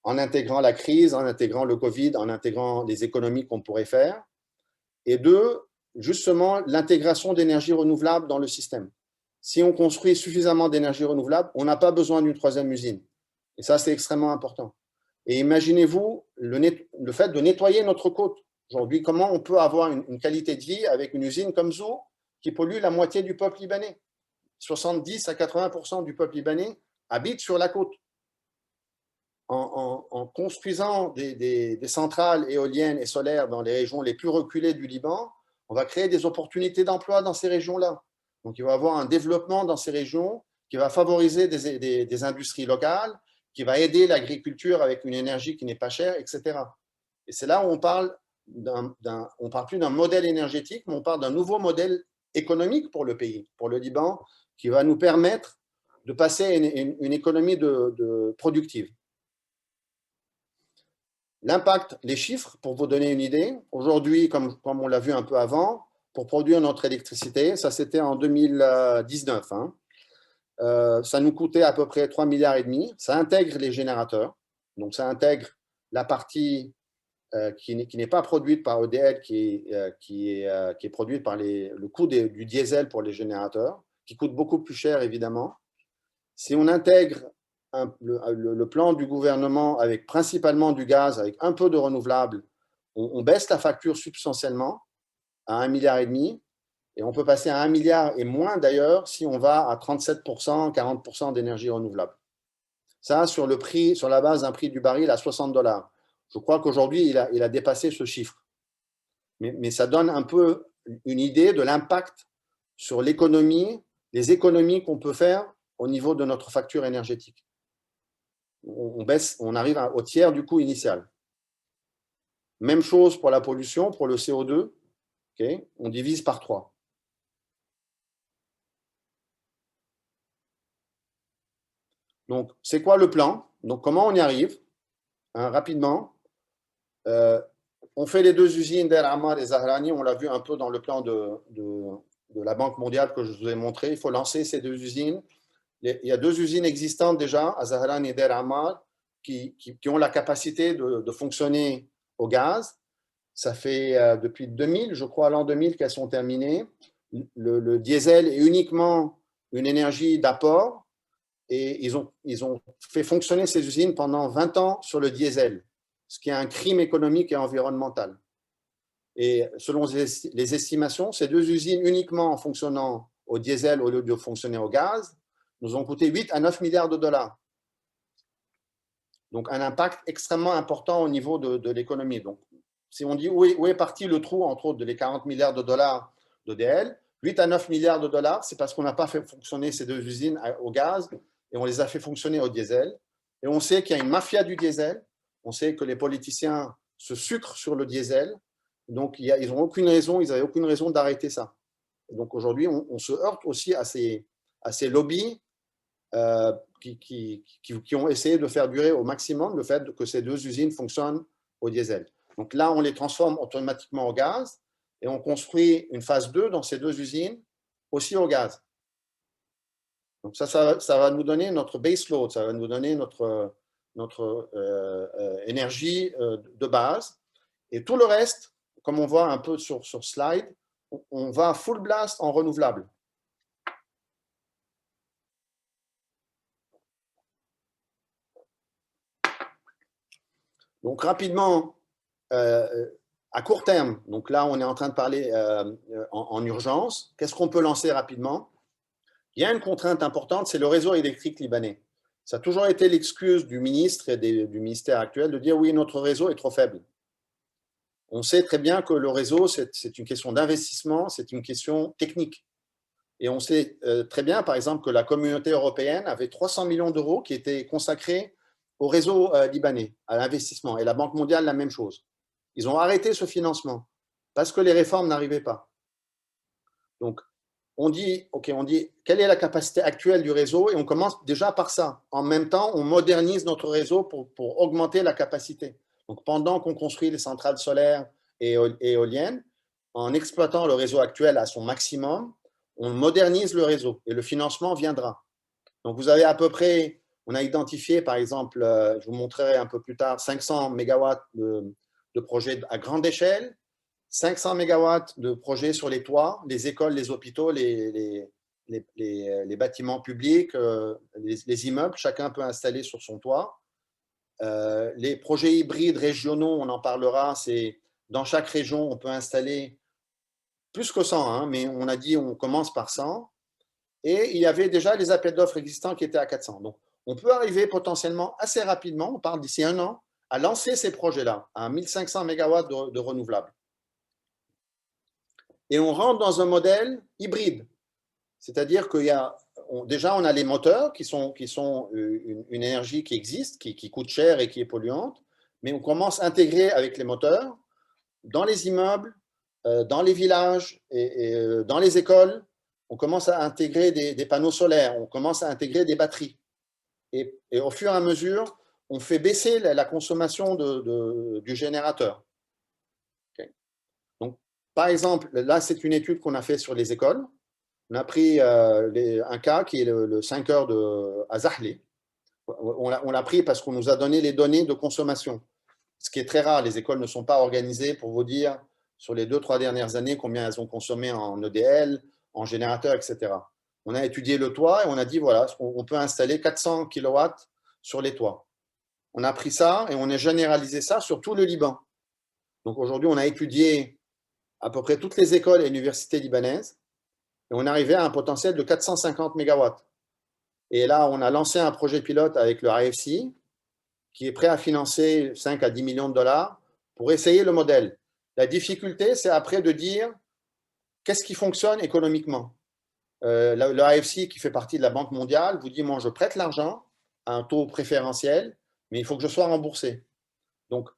en intégrant la crise, en intégrant le Covid, en intégrant les économies qu'on pourrait faire. Et 2, justement, l'intégration d'énergie renouvelable dans le système. Si on construit suffisamment d'énergie renouvelable, on n'a pas besoin d'une 3e usine. Et ça, c'est extrêmement important. Et imaginez-vous le fait de nettoyer notre côte. Aujourd'hui, comment on peut avoir une qualité de vie avec une usine comme Zou qui pollue la moitié du peuple libanais? 70 à 80% du peuple libanais habite sur la côte. En construisant des centrales éoliennes et solaires dans les régions les plus reculées du Liban, on va créer des opportunités d'emploi dans ces régions-là. Donc, il va y avoir un développement dans ces régions qui va favoriser des industries locales, qui va aider l'agriculture avec une énergie qui n'est pas chère, etc. Et c'est là où on parle plus d'un modèle énergétique, mais on parle d'un nouveau modèle économique pour le pays, pour le Liban, qui va nous permettre de passer à une économie productive. L'impact, les chiffres, pour vous donner une idée, aujourd'hui, comme on l'a vu un peu avant, pour produire notre électricité, ça c'était en 2019, hein, ça nous coûtait à peu près 3,5 milliards. Ça intègre les générateurs, donc ça intègre la partie qui n'est pas produite par EDF, qui est produite par le coût du diesel pour les générateurs, qui coûte beaucoup plus cher évidemment. Si on intègre le plan du gouvernement avec principalement du gaz, avec un peu de renouvelable, on baisse la facture substantiellement à 1,5 milliard. Et on peut passer à 1 milliard et moins d'ailleurs si on va à 37%, 40% d'énergie renouvelable. Ça, sur la base d'un prix du baril à 60 $. Je crois qu'aujourd'hui, il a dépassé ce chiffre. Mais ça donne un peu une idée de l'impact sur l'économie, les économies qu'on peut faire au niveau de notre facture énergétique. On arrive au tiers du coût initial. Même chose pour la pollution, pour le CO2, okay, on divise par 3. Donc, c'est quoi le plan? Donc, comment on y arrive? Rapidement. On fait les deux usines d'El Ammar et Zahrani, on l'a vu un peu dans le plan de la Banque mondiale que je vous ai montré. Il faut lancer ces deux usines. Il y a deux usines existantes déjà, à Zahrani et d'El Ammar, qui ont la capacité de fonctionner au gaz. Ça fait depuis 2000, je crois, l'an 2000 qu'elles sont terminées. Le diesel est uniquement une énergie d'apport et ils ont fait fonctionner ces usines pendant 20 ans sur le diesel, ce qui est un crime économique et environnemental. Et selon les estimations, ces deux usines uniquement en fonctionnant au diesel au lieu de fonctionner au gaz nous ont coûté 8 à 9 milliards de dollars. Donc un impact extrêmement important au niveau de l'économie. Donc si on dit où est parti le trou, entre autres, de les 40 milliards de dollars d'EDL, 8 à 9 milliards de dollars, c'est parce qu'on n'a pas fait fonctionner ces deux usines au gaz et on les a fait fonctionner au diesel. Et on sait qu'il y a une mafia du diesel. On sait que les politiciens se sucrent sur le diesel. Donc, ils n'avaient aucune raison d'arrêter ça. Et donc, aujourd'hui, on se heurte aussi à ces lobbies qui ont essayé de faire durer au maximum le fait que ces deux usines fonctionnent au diesel. Donc là, on les transforme automatiquement au gaz et on construit une phase 2 dans ces deux usines aussi au gaz. Donc ça va nous donner notre base load, ça va nous donner notre énergie de base. Et tout le reste, comme on voit un peu sur slide, on va full blast en renouvelable. Donc rapidement, à court terme, donc là on est en train de parler en urgence, qu'est-ce qu'on peut lancer rapidement? Il y a une contrainte importante, c'est le réseau électrique libanais. Ça a toujours été l'excuse du ministre et du ministère actuel de dire oui, notre réseau est trop faible. On sait très bien que le réseau, c'est une question d'investissement, c'est une question technique. Et on sait très bien, par exemple, que la communauté européenne avait 300 millions d'euros qui étaient consacrés au réseau libanais, à l'investissement. Et la Banque mondiale, la même chose. Ils ont arrêté ce financement parce que les réformes n'arrivaient pas. Donc, on dit, quelle est la capacité actuelle du réseau? Et on commence déjà par ça. En même temps, on modernise notre réseau pour augmenter la capacité. Donc, pendant qu'on construit les centrales solaires et éoliennes, en exploitant le réseau actuel à son maximum, on modernise le réseau et le financement viendra. Donc, vous avez à peu près, on a identifié, par exemple, je vous montrerai un peu plus tard, 500 mégawatts de projets à grande échelle, 500 mégawatts de projets sur les toits, les écoles, les hôpitaux, les bâtiments publics, les immeubles, chacun peut installer sur son toit. Les projets hybrides régionaux, on en parlera, c'est dans chaque région, on peut installer plus que 100, hein, mais on a dit on commence par 100. Et il y avait déjà les appels d'offres existants qui étaient à 400. Donc, on peut arriver potentiellement assez rapidement, on parle d'ici un an, à lancer ces projets-là, à 1500 mégawatts de renouvelables. Et on rentre dans un modèle hybride. C'est-à-dire qu'il y a, déjà, on a les moteurs qui sont une énergie qui existe, qui coûte cher et qui est polluante, mais on commence à intégrer avec les moteurs dans les immeubles, dans les villages et dans les écoles, on commence à intégrer des panneaux solaires, on commence à intégrer des batteries. Et au fur et à mesure, on fait baisser la consommation du générateur. Okay. Donc, par exemple, là, c'est une étude qu'on a faite sur les écoles. On a pris un cas qui est le 5 heures à Zahli. On l'a pris parce qu'on nous a donné les données de consommation, ce qui est très rare. Les écoles ne sont pas organisées pour vous dire sur les 2-3 dernières années combien elles ont consommé en EDL, en générateur, etc. On a étudié le toit et on a dit, voilà, on peut installer 400 kW sur les toits. On a pris ça et on a généralisé ça sur tout le Liban. Donc aujourd'hui, on a étudié à peu près toutes les écoles et universités libanaises et on est arrivé à un potentiel de 450 MW. Et là, on a lancé un projet pilote avec le AFC qui est prêt à financer 5 à 10 millions de dollars pour essayer le modèle. La difficulté, c'est après de dire qu'est-ce qui fonctionne économiquement. Le AFC, qui fait partie de la Banque mondiale, vous dit, moi, je prête l'argent à un taux préférentiel, mais il faut que je sois remboursé. Donc,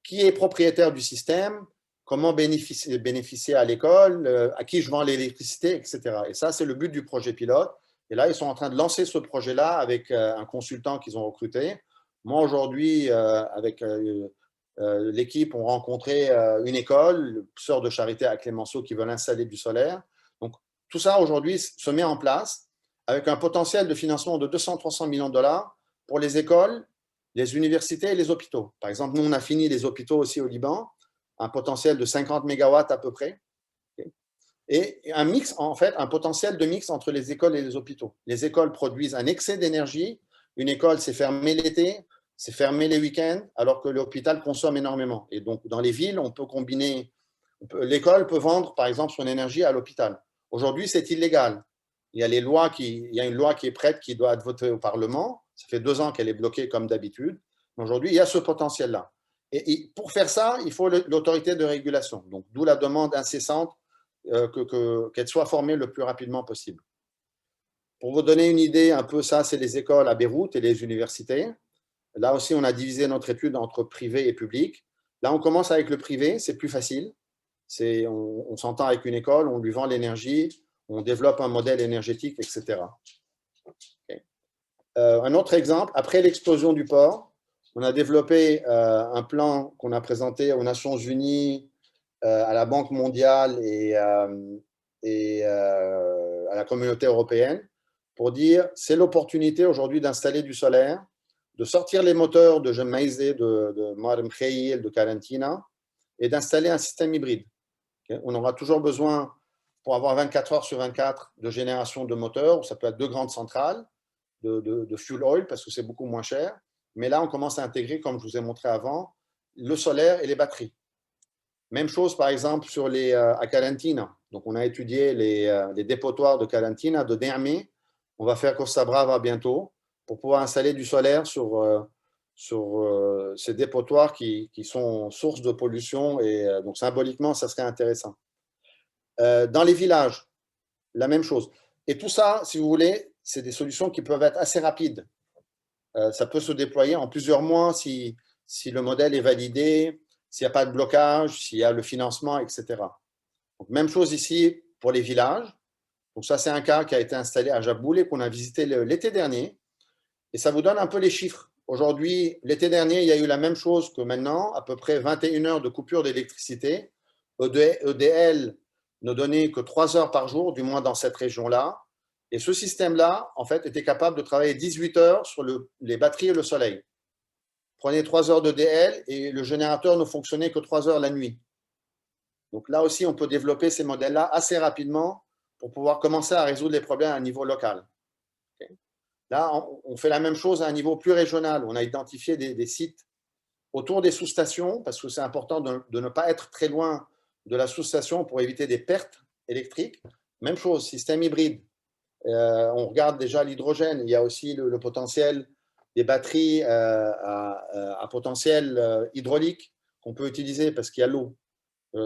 qui est propriétaire du système? Comment bénéficier à l'école? À qui je vends l'électricité, etc. Et ça, c'est le but du projet pilote. Et là, ils sont en train de lancer ce projet-là avec un consultant qu'ils ont recruté. Moi, aujourd'hui, avec l'équipe, on rencontré une école, sœurs de charité à Clémenceau, qui veulent installer du solaire. Donc, tout ça, aujourd'hui, se met en place avec un potentiel de financement de 200-300 millions de dollars pour les écoles, les universités et les hôpitaux. Par exemple, nous, on a fini les hôpitaux aussi au Liban, un potentiel de 50 mégawatts à peu près. Et un mix, en fait, un potentiel de mix entre les écoles et les hôpitaux. Les écoles produisent un excès d'énergie. Une école, c'est fermé l'été, c'est fermé les week-ends, alors que l'hôpital consomme énormément. Et donc, dans les villes, on peut combiner. L'école peut vendre, par exemple, son énergie à l'hôpital. Aujourd'hui, c'est illégal. Il y a une loi qui est prête, qui doit être votée au Parlement. Ça fait 2 ans qu'elle est bloquée comme d'habitude. Aujourd'hui, il y a ce potentiel-là. Et pour faire ça, il faut l'autorité de régulation. Donc, d'où la demande incessante qu'elle soit formée le plus rapidement possible. Pour vous donner une idée, un peu ça, c'est les écoles à Beyrouth et les universités. Là aussi, on a divisé notre étude entre privé et public. Là, on commence avec le privé, c'est plus facile. On s'entend avec une école, on lui vend l'énergie, on développe un modèle énergétique, etc. Okay. Un autre exemple, après l'explosion du port, on a développé un plan qu'on a présenté aux Nations Unies, à la Banque mondiale et à la communauté européenne pour dire c'est l'opportunité aujourd'hui d'installer du solaire, de sortir les moteurs de Gemaizeh, de Mar Mikhaïl, de Karantina et d'installer un système hybride. Okay. On aura toujours besoin, pour avoir 24 heures sur 24 de génération de moteurs, ça peut être 2 grandes centrales de fuel oil parce que c'est beaucoup moins cher. Mais là, on commence à intégrer, comme je vous ai montré avant, le solaire et les batteries. Même chose, par exemple, à Calentina. Donc, on a étudié les dépotoirs de Calentina, de Dermé. On va faire Costa Brava bientôt pour pouvoir installer du solaire sur ces dépotoirs qui sont source de pollution. Et donc, symboliquement, ça serait intéressant. Dans les villages, la même chose. Et tout ça, si vous voulez, c'est des solutions qui peuvent être assez rapides. Ça peut se déployer en plusieurs mois si le modèle est validé, s'il n'y a pas de blocage, s'il y a le financement, etc. Donc, même chose ici pour les villages. Donc ça, c'est un cas qui a été installé à Jaboul et qu'on a visité l'été dernier. Et ça vous donne un peu les chiffres. Aujourd'hui, l'été dernier, il y a eu la même chose que maintenant, à peu près 21 heures de coupure d'électricité. EDL ne donnait que 3 heures par jour, du moins dans cette région-là. Et ce système-là, en fait, était capable de travailler 18 heures sur les batteries et le soleil. Prenez 3 heures de DL et le générateur ne fonctionnait que 3 heures la nuit. Donc là aussi, on peut développer ces modèles-là assez rapidement pour pouvoir commencer à résoudre les problèmes à un niveau local. Okay. Là, on fait la même chose à un niveau plus régional. On a identifié des sites autour des sous-stations parce que c'est important de ne pas être très loin de la sous-station pour éviter des pertes électriques. Même chose, système hybride. On regarde déjà l'hydrogène. Il y a aussi le potentiel des batteries à potentiel hydraulique qu'on peut utiliser parce qu'il y a l'eau,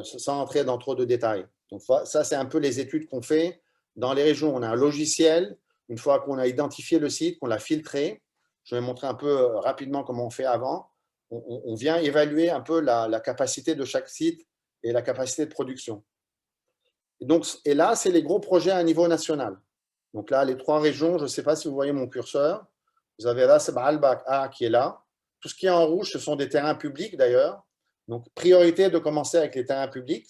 sans entrer dans trop de détails. Donc ça, c'est un peu les études qu'on fait dans les régions. On a un logiciel, une fois qu'on a identifié le site, qu'on l'a filtré, je vais montrer un peu rapidement comment on fait avant, on vient évaluer un peu la capacité de chaque site et la capacité de production. Et là, c'est les gros projets à niveau national. Donc là, les 3 régions, je ne sais pas si vous voyez mon curseur, vous avez Ras Al Baqa qui est là. Tout ce qui est en rouge, ce sont des terrains publics d'ailleurs. Donc, priorité de commencer avec les terrains publics.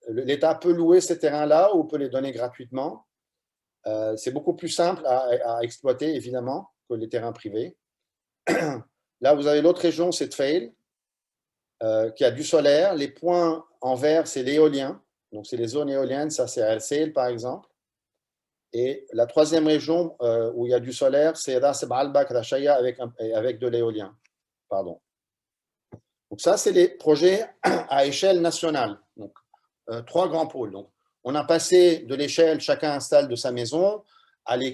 L'État peut louer ces terrains-là ou peut les donner gratuitement. C'est beaucoup plus simple à exploiter, évidemment, que les terrains privés. Là, vous avez l'autre région, c'est Tfail, qui a du solaire. Les points en vert, c'est l'éolien. Donc, c'est les zones éoliennes. Ça, c'est Al Sail, par exemple. Et la 3e région où il y a du solaire, c'est Ras Al Baqa avec de l'éolien. Pardon. Donc ça, c'est les projets à échelle nationale. Donc, 3 grands pôles. Donc, on a passé de l'échelle, chacun installe de sa maison,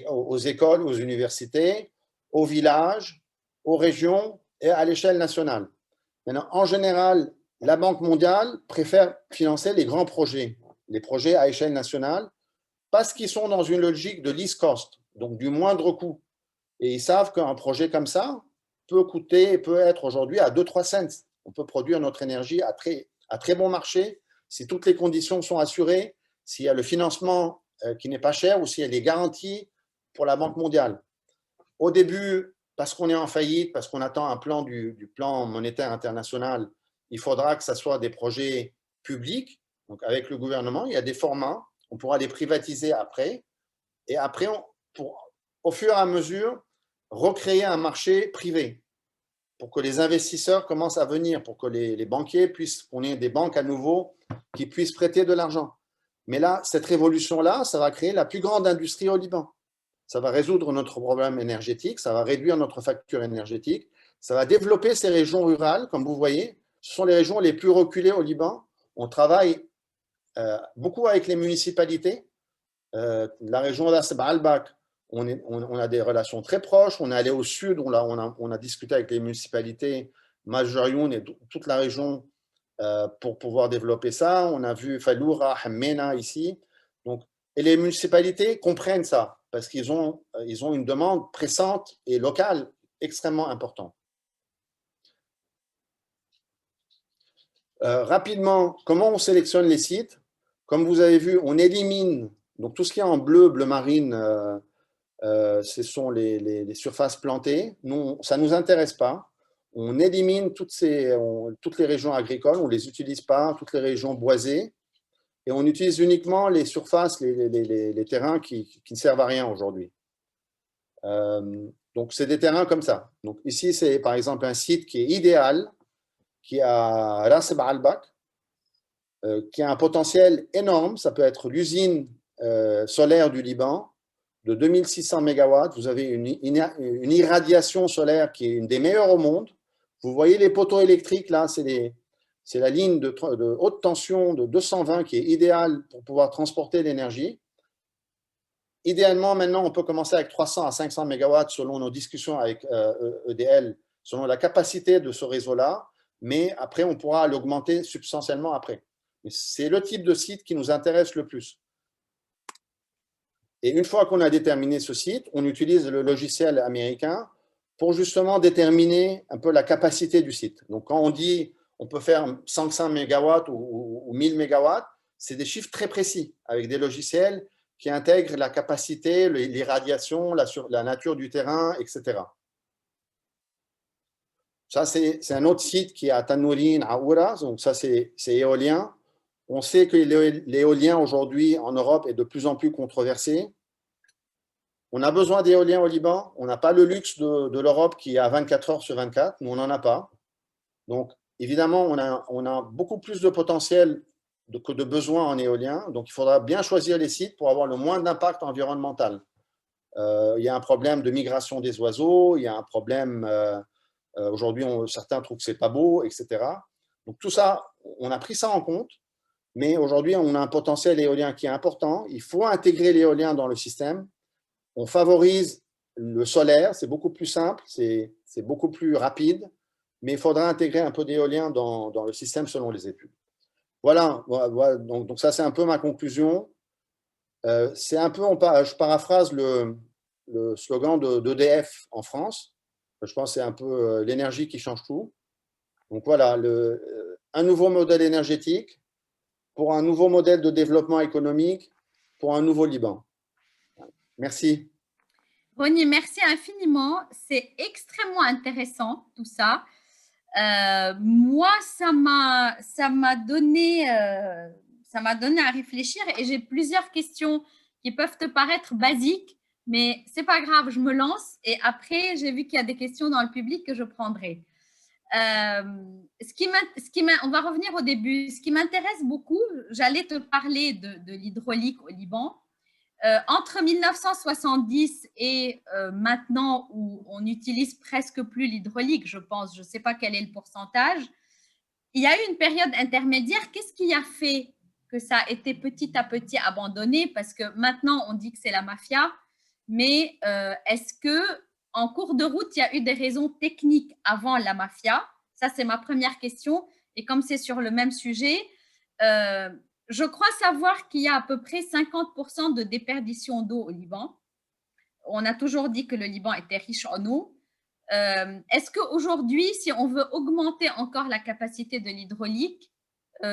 aux écoles, aux universités, aux villages, aux régions et à l'échelle nationale. Maintenant, en général, la Banque mondiale préfère financer les grands projets, les projets à échelle nationale, parce qu'ils sont dans une logique de least cost, donc du moindre coût. Et ils savent qu'un projet comme ça peut être aujourd'hui à 2-3 cents. On peut produire notre énergie à très bon marché si toutes les conditions sont assurées, s'il y a le financement qui n'est pas chère ou si elle est garantie pour la Banque mondiale. Au début, parce qu'on est en faillite, parce qu'on attend un plan du plan monétaire international, il faudra que ce soit des projets publics, donc avec le gouvernement. Il y a des formats, on pourra les privatiser après. Et après, au fur et à mesure, recréer un marché privé pour que les investisseurs commencent à venir, pour que les banquiers puissent, qu'on ait des banques à nouveau qui puissent prêter de l'argent. Mais là, cette révolution-là, ça va créer la plus grande industrie au Liban. Ça va résoudre notre problème énergétique, ça va réduire notre facture énergétique, ça va développer ces régions rurales, comme vous voyez. Ce sont les régions les plus reculées au Liban. On travaille beaucoup avec les municipalités. La région d'Asb al-Bak, on a des relations très proches. On est allé au sud, on a discuté avec les municipalités, Majorioun et toute la région pour pouvoir développer ça. On a vu Faloura, Hammena ici. Donc, et les municipalités comprennent ça parce qu'ils ont une demande pressante et locale extrêmement importante. Rapidement, comment on sélectionne les sites? Comme vous avez vu, on élimine donc tout ce qui est en bleu, bleu marine, ce sont les surfaces plantées. Nous, ça ne nous intéresse pas. On élimine toutes les régions agricoles, on ne les utilise pas, toutes les régions boisées, et on utilise uniquement les surfaces, les terrains qui ne servent à rien aujourd'hui. Donc, c'est des terrains comme ça. Donc, ici, c'est par exemple un site qui est idéal, qui a Ras al-Bak, qui a un potentiel énorme. Ça peut être l'usine solaire du Liban de 2600 MW. Vous avez une irradiation solaire qui est une des meilleures au monde. Vous voyez les poteaux électriques, là, c'est la ligne de haute tension de 220 qui est idéale pour pouvoir transporter l'énergie. Idéalement, maintenant, on peut commencer avec 300 à 500 MW selon nos discussions avec EDL, selon la capacité de ce réseau-là, mais après, on pourra l'augmenter substantiellement après. C'est le type de site qui nous intéresse le plus. Et une fois qu'on a déterminé ce site, on utilise le logiciel américain pour justement déterminer un peu la capacité du site. Donc, quand on dit on peut faire 105 MW ou 1000 MW, c'est des chiffres très précis avec des logiciels qui intègrent la capacité, l'irradiation, la nature du terrain, etc. Ça, c'est un autre site qui est à Tanourin, à Oura. Donc, ça, c'est éolien. On sait que l'éolien aujourd'hui en Europe est de plus en plus controversé. On a besoin d'éolien au Liban. On n'a pas le luxe de l'Europe qui est à 24 heures sur 24. Nous, on n'en a pas. Donc, évidemment, on a beaucoup plus de potentiel que de besoins en éolien. Donc, il faudra bien choisir les sites pour avoir le moins d'impact environnemental. Il y a un problème de migration des oiseaux. Il y a un problème… aujourd'hui, certains trouvent que ce n'est pas beau, etc. Donc, tout ça, on a pris ça en compte. Mais aujourd'hui, on a un potentiel éolien qui est important. Il faut intégrer l'éolien dans le système. On favorise le solaire, c'est beaucoup plus simple, c'est beaucoup plus rapide, mais il faudra intégrer un peu d'éolien dans le système selon les études. Voilà, donc ça c'est un peu ma conclusion. C'est un peu, je paraphrase le slogan d'EDF en France. Je pense que c'est un peu l'énergie qui change tout. Donc voilà, un nouveau modèle énergétique pour un nouveau modèle de développement économique, pour un nouveau Liban. Merci. Ronnie, merci infiniment. C'est extrêmement intéressant tout ça. Moi, ça m'a donné à réfléchir et j'ai plusieurs questions qui peuvent te paraître basiques, mais c'est pas grave, je me lance et après, j'ai vu qu'il y a des questions dans le public que je prendrai. On va revenir au début. Ce qui m'intéresse beaucoup, j'allais te parler de l'hydraulique au Liban. Entre 1970 et maintenant où on n'utilise presque plus l'hydraulique, je pense, je ne sais pas quel est le pourcentage, il y a eu une période intermédiaire. Qu'est-ce qui a fait que ça a été petit à petit abandonné? Parce que maintenant, on dit que c'est la mafia, mais est-ce qu'en cours de route, il y a eu des raisons techniques avant la mafia? Ça, c'est ma première question. Et comme c'est sur le même sujet, je crois savoir qu'il y a à peu près 50% de déperdition d'eau au Liban. On a toujours dit que le Liban était riche en eau. Est-ce qu'aujourd'hui, si on veut augmenter encore la capacité de l'hydraulique,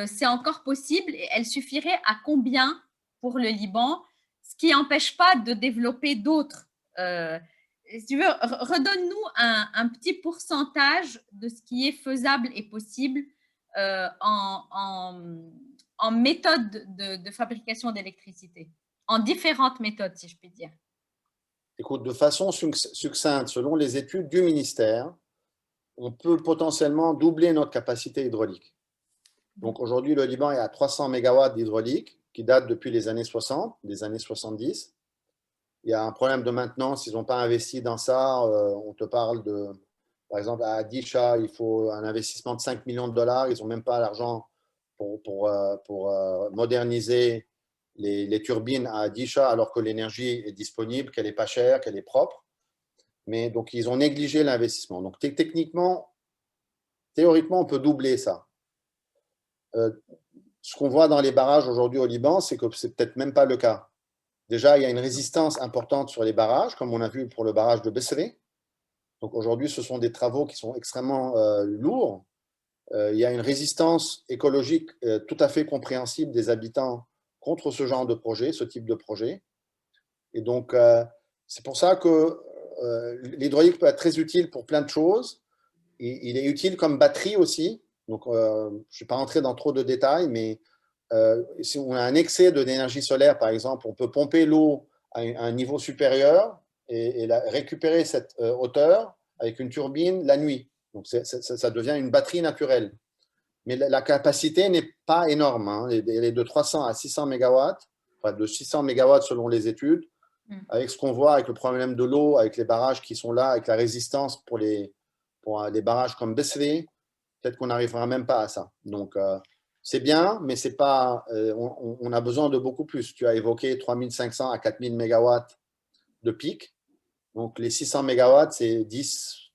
c'est encore possible et elle suffirait à combien pour le Liban ce qui n'empêche pas de développer d'autres. Si tu veux, redonne-nous un petit pourcentage de ce qui est faisable et possible en méthode de fabrication d'électricité, en différentes méthodes, si je puis dire. Écoute, de façon succincte, selon les études du ministère, on peut potentiellement doubler notre capacité hydraulique. Donc aujourd'hui, le Liban est à 300 MW d'hydraulique qui date depuis les années 60, des années 70. Il y a un problème de maintenance, ils n'ont pas investi dans ça. On te parle de, par exemple, à Adisha, il faut un investissement de 5 millions de dollars. Ils n'ont même pas l'argent pour moderniser les turbines à Adisha, alors que l'énergie est disponible, qu'elle n'est pas chère, qu'elle est propre. Mais donc, ils ont négligé l'investissement. Donc, techniquement, théoriquement, on peut doubler ça. Ce qu'on voit dans les barrages aujourd'hui au Liban, c'est que ce n'est peut-être même pas le cas. Déjà, il y a une résistance importante sur les barrages, comme on a vu pour le barrage de Besséré. Donc aujourd'hui, ce sont des travaux qui sont extrêmement lourds. Il y a une résistance écologique tout à fait compréhensible des habitants contre ce genre de projet, ce type de projet. Et donc, c'est pour ça que l'hydraulique peut être très utile pour plein de choses. Il est utile comme batterie aussi. Donc, je ne vais pas rentrer dans trop de détails, mais si on a un excès d'énergie solaire, par exemple, on peut pomper l'eau à un niveau supérieur et récupérer cette hauteur avec une turbine la nuit. Donc, ça devient une batterie naturelle. Mais la capacité n'est pas énorme. Hein. Elle est de 300 à 600 MW, enfin de 600 MW selon les études. Avec ce qu'on voit avec le problème de l'eau, avec les barrages qui sont là, avec la résistance pour les barrages comme Besséré, peut-être qu'on n'arrivera même pas à ça. Donc, c'est bien, mais c'est pas, on a besoin de beaucoup plus. Tu as évoqué 3500 à 4000 MW de pic. Donc, les 600 MW, c'est 10,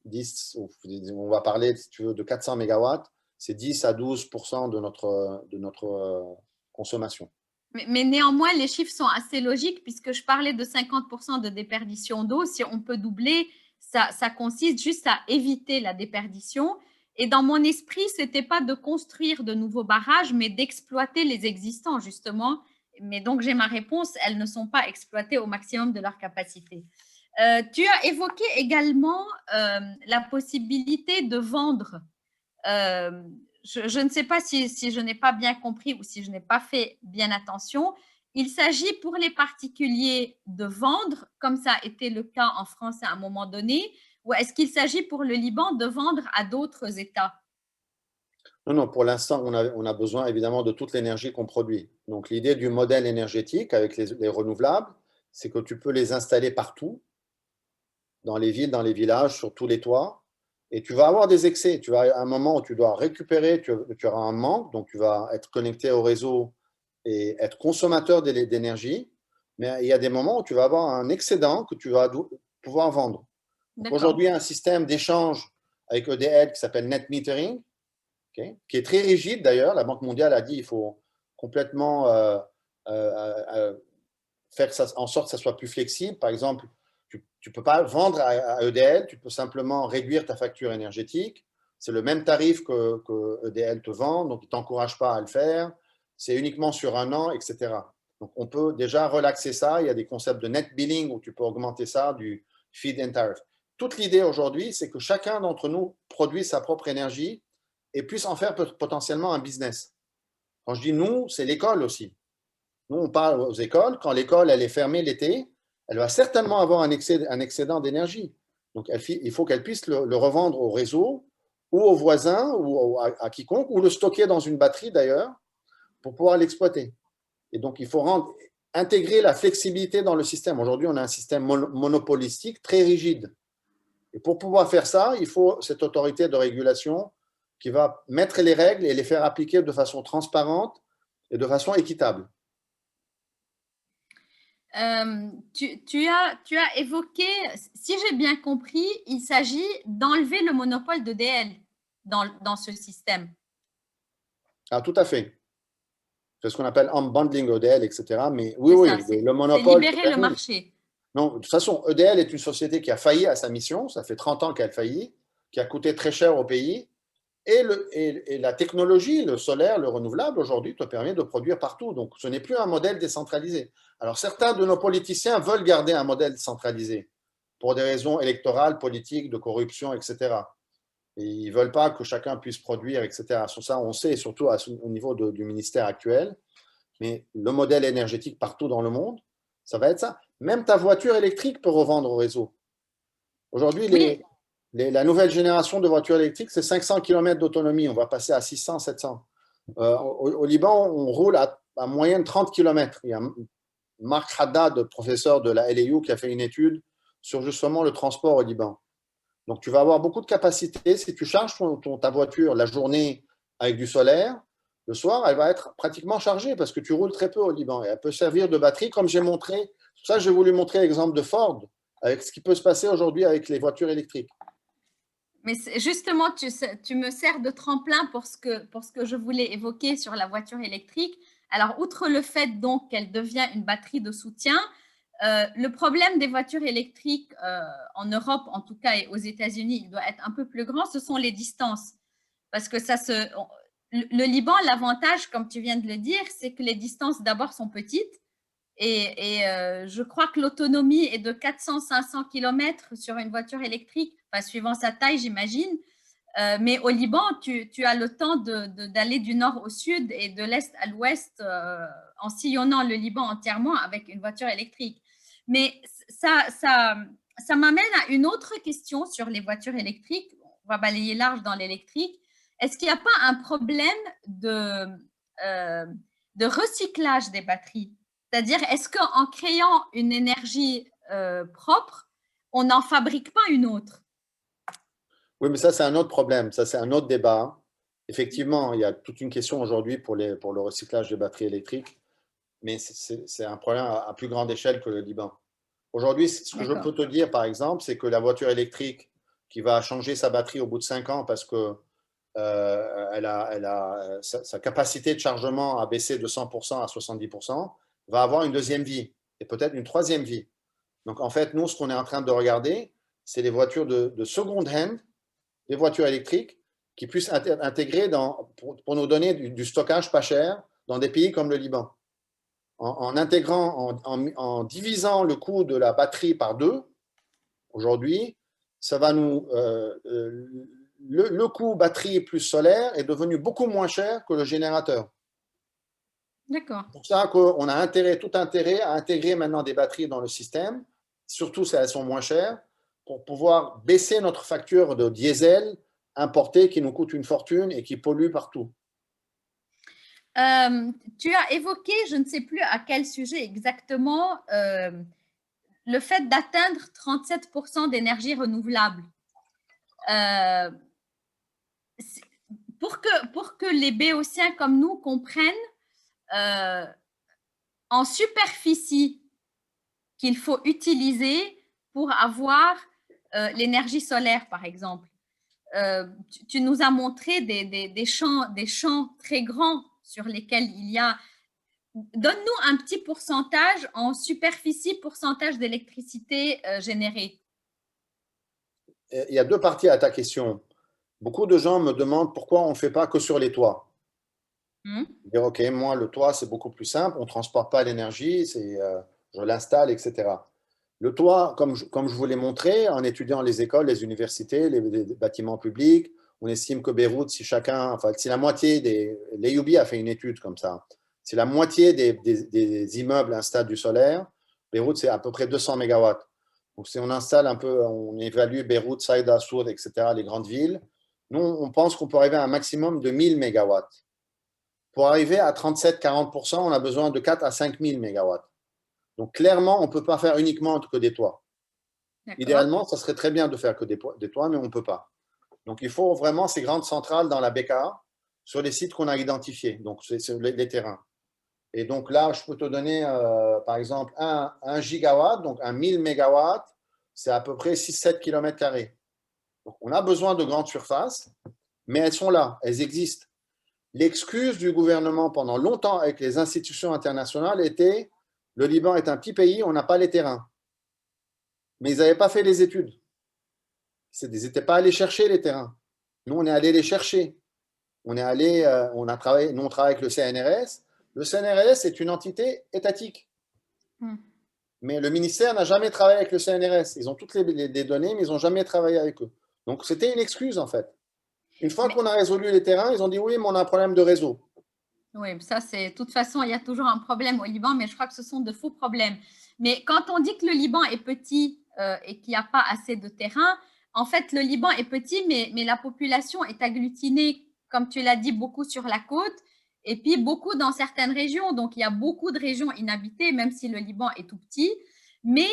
on va parler, si tu veux, de 400 MW. C'est 10 à 12% de notre consommation. Mais néanmoins, les chiffres sont assez logiques puisque je parlais de 50% de déperdition d'eau. Si on peut doubler, ça consiste juste à éviter la déperdition. Et dans mon esprit, ce n'était pas de construire de nouveaux barrages, mais d'exploiter les existants, justement. Mais donc, j'ai ma réponse, elles ne sont pas exploitées au maximum de leur capacité. Tu as évoqué également la possibilité de vendre. Je ne sais pas si je n'ai pas bien compris ou si je n'ai pas fait bien attention. Il s'agit pour les particuliers de vendre, comme ça a été le cas en France à un moment donné, ou est-ce qu'il s'agit pour le Liban de vendre à d'autres États? Non, pour l'instant, on a besoin évidemment de toute l'énergie qu'on produit. Donc, l'idée du modèle énergétique avec les renouvelables, c'est que tu peux les installer partout, dans les villes, dans les villages, sur tous les toits, et tu vas avoir des excès. Tu vas à un moment où tu dois récupérer, tu auras un manque, donc tu vas être connecté au réseau et être consommateur d'énergie, mais il y a des moments où tu vas avoir un excédent que tu vas pouvoir vendre. Aujourd'hui, il y a un système d'échange avec EDL qui s'appelle net metering, qui est très rigide d'ailleurs. La Banque mondiale a dit qu'il faut complètement faire en sorte que ça soit plus flexible. Par exemple, tu ne peux pas vendre à EDL, tu peux simplement réduire ta facture énergétique. C'est le même tarif que EDL te vend, donc il ne t'encourage pas à le faire. C'est uniquement sur un an, etc. Donc, on peut déjà relaxer ça. Il y a des concepts de net billing où tu peux augmenter ça, du feed-in tariff. Toute l'idée aujourd'hui, c'est que chacun d'entre nous produise sa propre énergie et puisse en faire potentiellement un business. Quand je dis nous, c'est l'école aussi. Nous, on parle aux écoles. Quand l'école elle est fermée l'été, elle va certainement avoir un excédent d'énergie. Donc, il faut qu'elle puisse le revendre au réseau ou aux voisins ou à quiconque, ou le stocker dans une batterie d'ailleurs, pour pouvoir l'exploiter. Et donc, il faut intégrer la flexibilité dans le système. Aujourd'hui, on a un système monopolistique très rigide. Et pour pouvoir faire ça, il faut cette autorité de régulation qui va mettre les règles et les faire appliquer de façon transparente et de façon équitable. Tu as évoqué, si j'ai bien compris, il s'agit d'enlever le monopole d'EDL dans ce système. Ah, tout à fait. C'est ce qu'on appelle unbundling EDL, etc. Mais oui, le monopole… C'est libérer le marché. Non, de toute façon, EDL est une société qui a failli à sa mission. Ça fait 30 ans qu'elle faillit, qui a coûté très cher au pays. Et la technologie, le solaire, le renouvelable, aujourd'hui, te permet de produire partout. Donc, ce n'est plus un modèle décentralisé. Alors, certains de nos politiciens veulent garder un modèle centralisé pour des raisons électorales, politiques, de corruption, etc. Et ils ne veulent pas que chacun puisse produire, etc. Sur ça, on sait, surtout au niveau du ministère actuel. Mais le modèle énergétique partout dans le monde, ça va être ça. Même ta voiture électrique peut revendre au réseau. Aujourd'hui, Oui, la nouvelle génération de voitures électriques, c'est 500 km d'autonomie. On va passer à 600, 700. Au Liban, on roule à moyenne 30 km. Il y a Marc Haddad, professeur de la LAU, qui a fait une étude sur justement le transport au Liban. Donc, tu vas avoir beaucoup de capacité. Si tu charges ta voiture la journée avec du solaire, le soir, elle va être pratiquement chargée parce que tu roules très peu au Liban. Et elle peut servir de batterie, comme j'ai montré. C'est pour ça, j'ai voulu montrer l'exemple de Ford, avec ce qui peut se passer aujourd'hui avec les voitures électriques. mais justement, tu me sers de tremplin pour ce que je voulais évoquer sur la voiture électrique. Alors, outre le fait donc qu'elle devient une batterie de soutien, le problème des voitures électriques en Europe, en tout cas, et aux États-Unis, il doit être un peu plus grand, ce sont les distances. Parce que le Liban, l'avantage, comme tu viens de le dire, c'est que les distances d'abord sont petites. Je crois que l'autonomie est de 400-500 km sur une voiture électrique, enfin, suivant sa taille, j'imagine. Mais au Liban, tu as le temps d'aller du nord au sud et de l'est à l'ouest en sillonnant le Liban entièrement avec une voiture électrique. Mais ça m'amène à une autre question sur les voitures électriques. On va balayer large dans l'électrique. Est-ce qu'il n'y a pas un problème euh, de recyclage des batteries? C'est-à-dire, est-ce qu'en créant une énergie propre, on n'en fabrique pas une autre? Oui, mais ça, c'est un autre problème. Ça, c'est un autre débat. Effectivement, il y a toute une question aujourd'hui pour le recyclage des batteries électriques, mais c'est un problème à plus grande échelle que le Liban. Aujourd'hui, ce que je D'accord. peux te dire, par exemple, c'est que la voiture électrique qui va changer sa batterie au bout de 5 ans parce que sa capacité de chargement a baissé de 100% à 70%, va avoir une deuxième vie et peut-être une troisième vie. Donc, en fait, nous, ce qu'on est en train de regarder, c'est les voitures de second hand, des voitures électriques qui puissent intégrer pour nous donner du stockage pas cher dans des pays comme le Liban. En intégrant, en divisant le coût de la batterie par deux, aujourd'hui, ça va nous. Le coût batterie plus solaire est devenu beaucoup moins cher que le générateur. D'accord. C'est pour ça qu'on a tout intérêt à intégrer maintenant des batteries dans le système, surtout si elles sont moins chères, pour pouvoir baisser notre facture de diesel importé qui nous coûte une fortune et qui pollue partout. Tu as évoqué, je ne sais plus à quel sujet exactement, le fait d'atteindre 37% d'énergie renouvelable. Euh, pour que les béotiens comme nous comprennent euh, en superficie qu'il faut utiliser pour avoir l'énergie solaire, par exemple. Tu nous as montré des champs très grands sur lesquels il y a. Donne-nous un petit pourcentage en superficie, pourcentage d'électricité générée. Il y a deux parties à ta question. Beaucoup de gens me demandent pourquoi on ne fait pas que sur les toits. Dire, OK, moi, le toit, c'est beaucoup plus simple, on ne transporte pas l'énergie, je l'installe, etc. Le toit, comme je vous l'ai montré, en étudiant les écoles, les universités, les bâtiments publics, on estime que Beyrouth, si la moitié l'AUB a fait une étude comme ça, si la moitié des immeubles installent du solaire, Beyrouth, c'est à peu près 200 mégawatts. Donc, si on installe un peu, on évalue Beyrouth, Saïda, Soud, etc., les grandes villes, nous, on pense qu'on peut arriver à un maximum de 1000 mégawatts. Pour arriver à 37-40%, on a besoin de 4 à 5 000 mégawatts. Donc, clairement, on ne peut pas faire uniquement que des toits. Idéalement, ça serait très bien de faire que des toits, mais on ne peut pas. Donc, il faut vraiment ces grandes centrales dans la BK sur les sites qu'on a identifiés, donc c'est les terrains. Et donc là, je peux te donner, par exemple, un gigawatt, donc un 1000 mégawatts, c'est à peu près 6-7 km². Donc, on a besoin de grandes surfaces, mais elles sont là, elles existent. L'excuse du gouvernement pendant longtemps avec les institutions internationales était le Liban est un petit pays, on n'a pas les terrains. Mais ils n'avaient pas fait les études. Ils n'étaient pas allés chercher les terrains. Nous, on est allé les chercher. On est allé, on a travaillé, nous, on travaille avec le CNRS. Le CNRS est une entité étatique. Hmm. Mais le ministère n'a jamais travaillé avec le CNRS. Ils ont toutes les données, mais ils n'ont jamais travaillé avec eux. Donc, c'était une excuse, en fait. Une fois Mais qu'on a résolu les terrains, ils ont dit oui, mais on a un problème de réseau. oui, ça c'est, de toute façon, il y a toujours un problème au Liban, mais je crois que ce sont de faux problèmes. Mais quand on dit que le Liban est petit et qu'il n'y a pas assez de terrain, en fait, le Liban est petit, mais la population est agglutinée, comme tu l'as dit, beaucoup sur la côte et puis beaucoup dans certaines régions. Donc, il y a beaucoup de régions inhabitées, même si le Liban est tout petit. Mais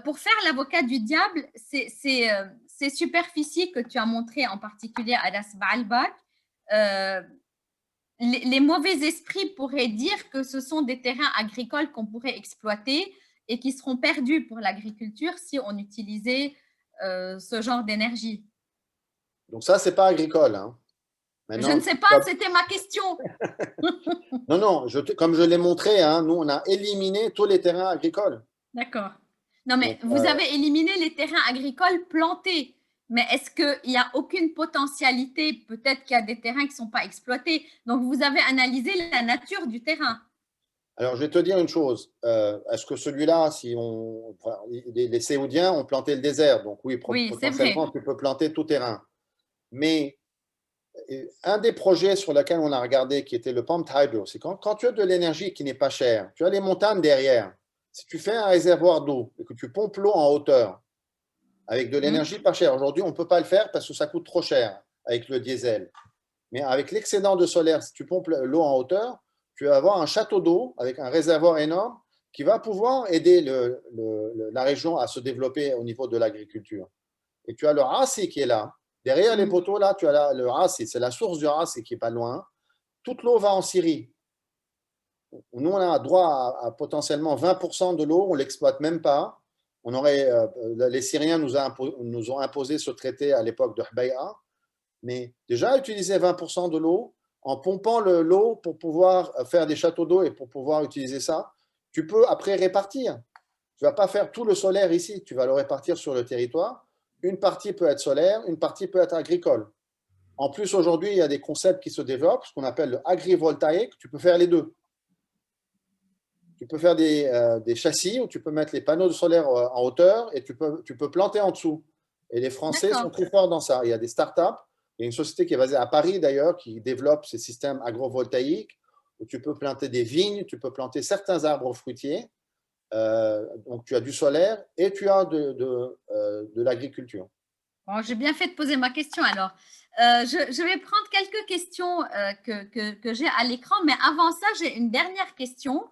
pour faire l'avocat du diable, ces superficies que tu as montrées, en particulier à Ras Baalbek, les mauvais esprits pourraient dire que ce sont des terrains agricoles qu'on pourrait exploiter et qui seront perdus pour l'agriculture si on utilisait ce genre d'énergie. Donc, ça, c'est pas agricole, hein. Je ne Maintenant, sais pas, c'était ma question. non, non, comme je l'ai montré, hein, nous, on a éliminé tous les terrains agricoles. D'accord. Non, mais Donc, vous avez éliminé les terrains agricoles plantés. Mais est-ce qu'il n'y a aucune potentialité? Peut-être qu'il y a des terrains qui ne sont pas exploités. Donc, vous avez analysé la nature du terrain. alors, je vais te dire une chose. Est-ce que celui-là, si les Séoudiens ont planté le désert, donc oui, Oui, c'est potentiellement, vrai. tu peux planter tout terrain. Mais un des projets sur lesquels on a regardé, qui était le pumped hydro, c'est quand tu as de l'énergie qui n'est pas chère, tu as les montagnes derrière. Si tu fais un réservoir d'eau et que tu pompes l'eau en hauteur avec de l'énergie Hmm. pas chère, aujourd'hui, on ne peut pas le faire parce que ça coûte trop cher avec le diesel. Mais avec l'excédent de solaire, si tu pompes l'eau en hauteur, tu vas avoir un château d'eau avec un réservoir énorme qui va pouvoir aider la région à se développer au niveau de l'agriculture. Et tu as le Rassi qui est là. Derrière les Hmm. poteaux, là, tu as le Rassi. C'est la source du Rassi qui est pas loin. Toute l'eau va en Syrie. Nous, on a droit à potentiellement 20% de l'eau. On ne l'exploite même pas. Les Syriens nous ont imposé ce traité à l'époque de Hbeya. Mais déjà, utiliser 20% de l'eau, en pompant l'eau pour pouvoir faire des châteaux d'eau et pour pouvoir utiliser ça, tu peux après répartir. Tu ne vas pas faire tout le solaire ici, tu vas le répartir sur le territoire. Une partie peut être solaire, une partie peut être agricole. En plus, aujourd'hui, il y a des concepts qui se développent, ce qu'on appelle le agrivoltaïque. Tu peux faire les deux. Tu peux faire des châssis où tu peux mettre les panneaux solaires en hauteur et tu peux planter en dessous. Et les Français sont D'accord. très forts dans ça. Il y a des startups. Il y a une société qui est basée à Paris d'ailleurs qui développe ces systèmes agrovoltaïques où tu peux planter des vignes, tu peux planter certains arbres fruitiers. Donc tu as du solaire et tu as de l'agriculture. Bon, j'ai bien fait de poser ma question alors. Je vais prendre quelques questions que j'ai à l'écran, mais avant ça, j'ai une dernière question.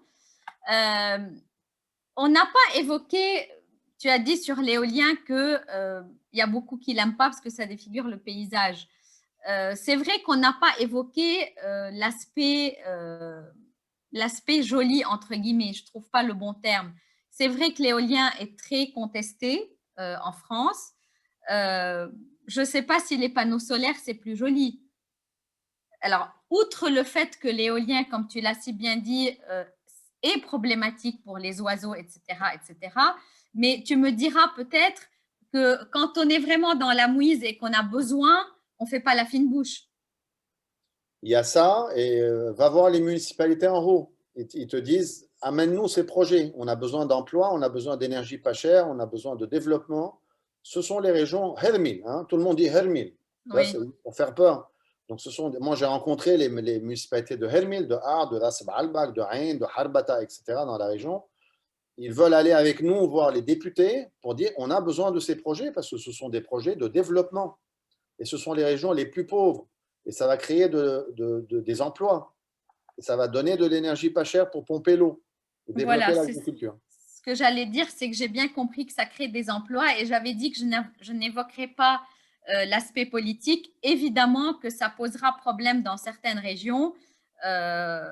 On n'a pas évoqué, tu as dit sur l'éolien qu'il y a beaucoup qui l'aiment pas parce que ça défigure le paysage. C'est vrai qu'on n'a pas évoqué l'aspect joli, entre guillemets, je ne trouve pas le bon terme. C'est vrai que l'éolien est très contesté en France. Je ne sais pas si les panneaux solaires, c'est plus joli. Alors, outre le fait que l'éolien, comme tu l'as si bien dit, est problématique pour les oiseaux, etc., etc., mais tu me diras peut-être que quand on est vraiment dans la mouise et qu'on a besoin, on ne fait pas la fine bouche. Il y a ça et va voir les municipalités en haut. Ils te disent, amène-nous ces projets. On a besoin d'emplois, on a besoin d'énergie pas chère, on a besoin de développement. Ce sont les régions Hermil. Hein, tout le monde dit Hermil. C'est Oui, pour faire peur. Donc, moi, j'ai rencontré les municipalités de Hermil, de Ar, de Ras Baalbek, de Ain, de Harbata, etc. dans la région. Ils veulent aller avec nous voir les députés pour dire on a besoin de ces projets parce que ce sont des projets de développement. Et ce sont les régions les plus pauvres. Et ça va créer des emplois. Et ça va donner de l'énergie pas chère pour pomper l'eau et voilà, développer c'est l'agriculture. ce que j'allais dire, c'est que j'ai bien compris que ça crée des emplois et j'avais dit que je n'évoquerai pas l'aspect politique. Évidemment que ça posera problème dans certaines régions. Euh,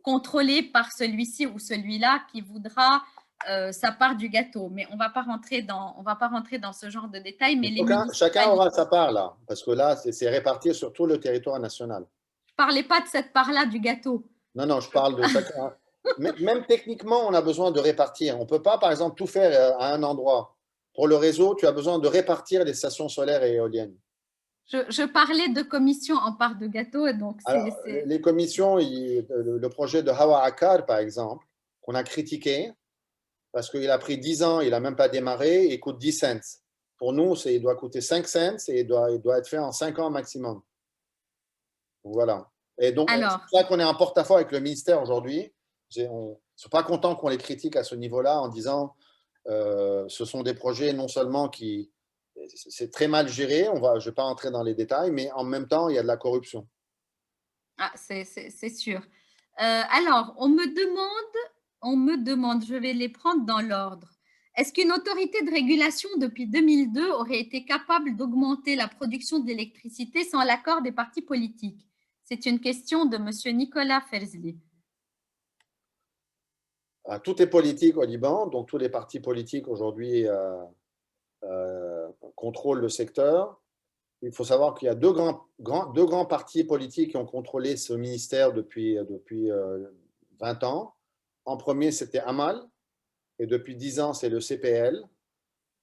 contrôlé par celui-ci ou celui-là qui voudra sa part du gâteau. Mais on ne va pas rentrer dans ce genre de détails. Mais les Chacun municipalités, aura sa part là, parce que là, c'est réparti sur tout le territoire national. je ne parlais pas de cette part-là du gâteau. Non, non, je parle de chacun. Même techniquement, on a besoin de répartir. On ne peut pas, par exemple, tout faire à un endroit. Pour le réseau, tu as besoin de répartir les stations solaires et éoliennes. Je parlais de commission en part de gâteau, et donc Alors, c'est… les commissions, le projet de Hawa Akkad, par exemple, qu'on a critiqué, parce qu'il a pris 10 ans, il n'a même pas démarré, et il coûte 10 cents. Pour nous, il doit coûter 5 cents et il doit être fait en 5 ans maximum. Donc, voilà. Et donc, c'est Alors, pour ça qu'on est en porte-à-faux avec le ministère aujourd'hui. Ils ne sont pas contents qu'on les critique à ce niveau-là en disant ce sont des projets non seulement qui… C'est très mal géré, je ne vais pas entrer dans les détails, mais en même temps, il y a de la corruption. ah, c'est sûr. Alors, on me demande, je vais les prendre dans l'ordre. Est-ce qu'une autorité de régulation depuis 2002 aurait été capable d'augmenter la production d'électricité sans l'accord des partis politiques? C'est une question de M. Nicolas Ferzli. Tout est politique au Liban, donc tous les partis politiques aujourd'hui contrôlent le secteur. Il faut savoir qu'il y a deux grands partis politiques qui ont contrôlé ce ministère depuis 20 ans. En premier, c'était Amal, et depuis 10 ans, c'est le CPL.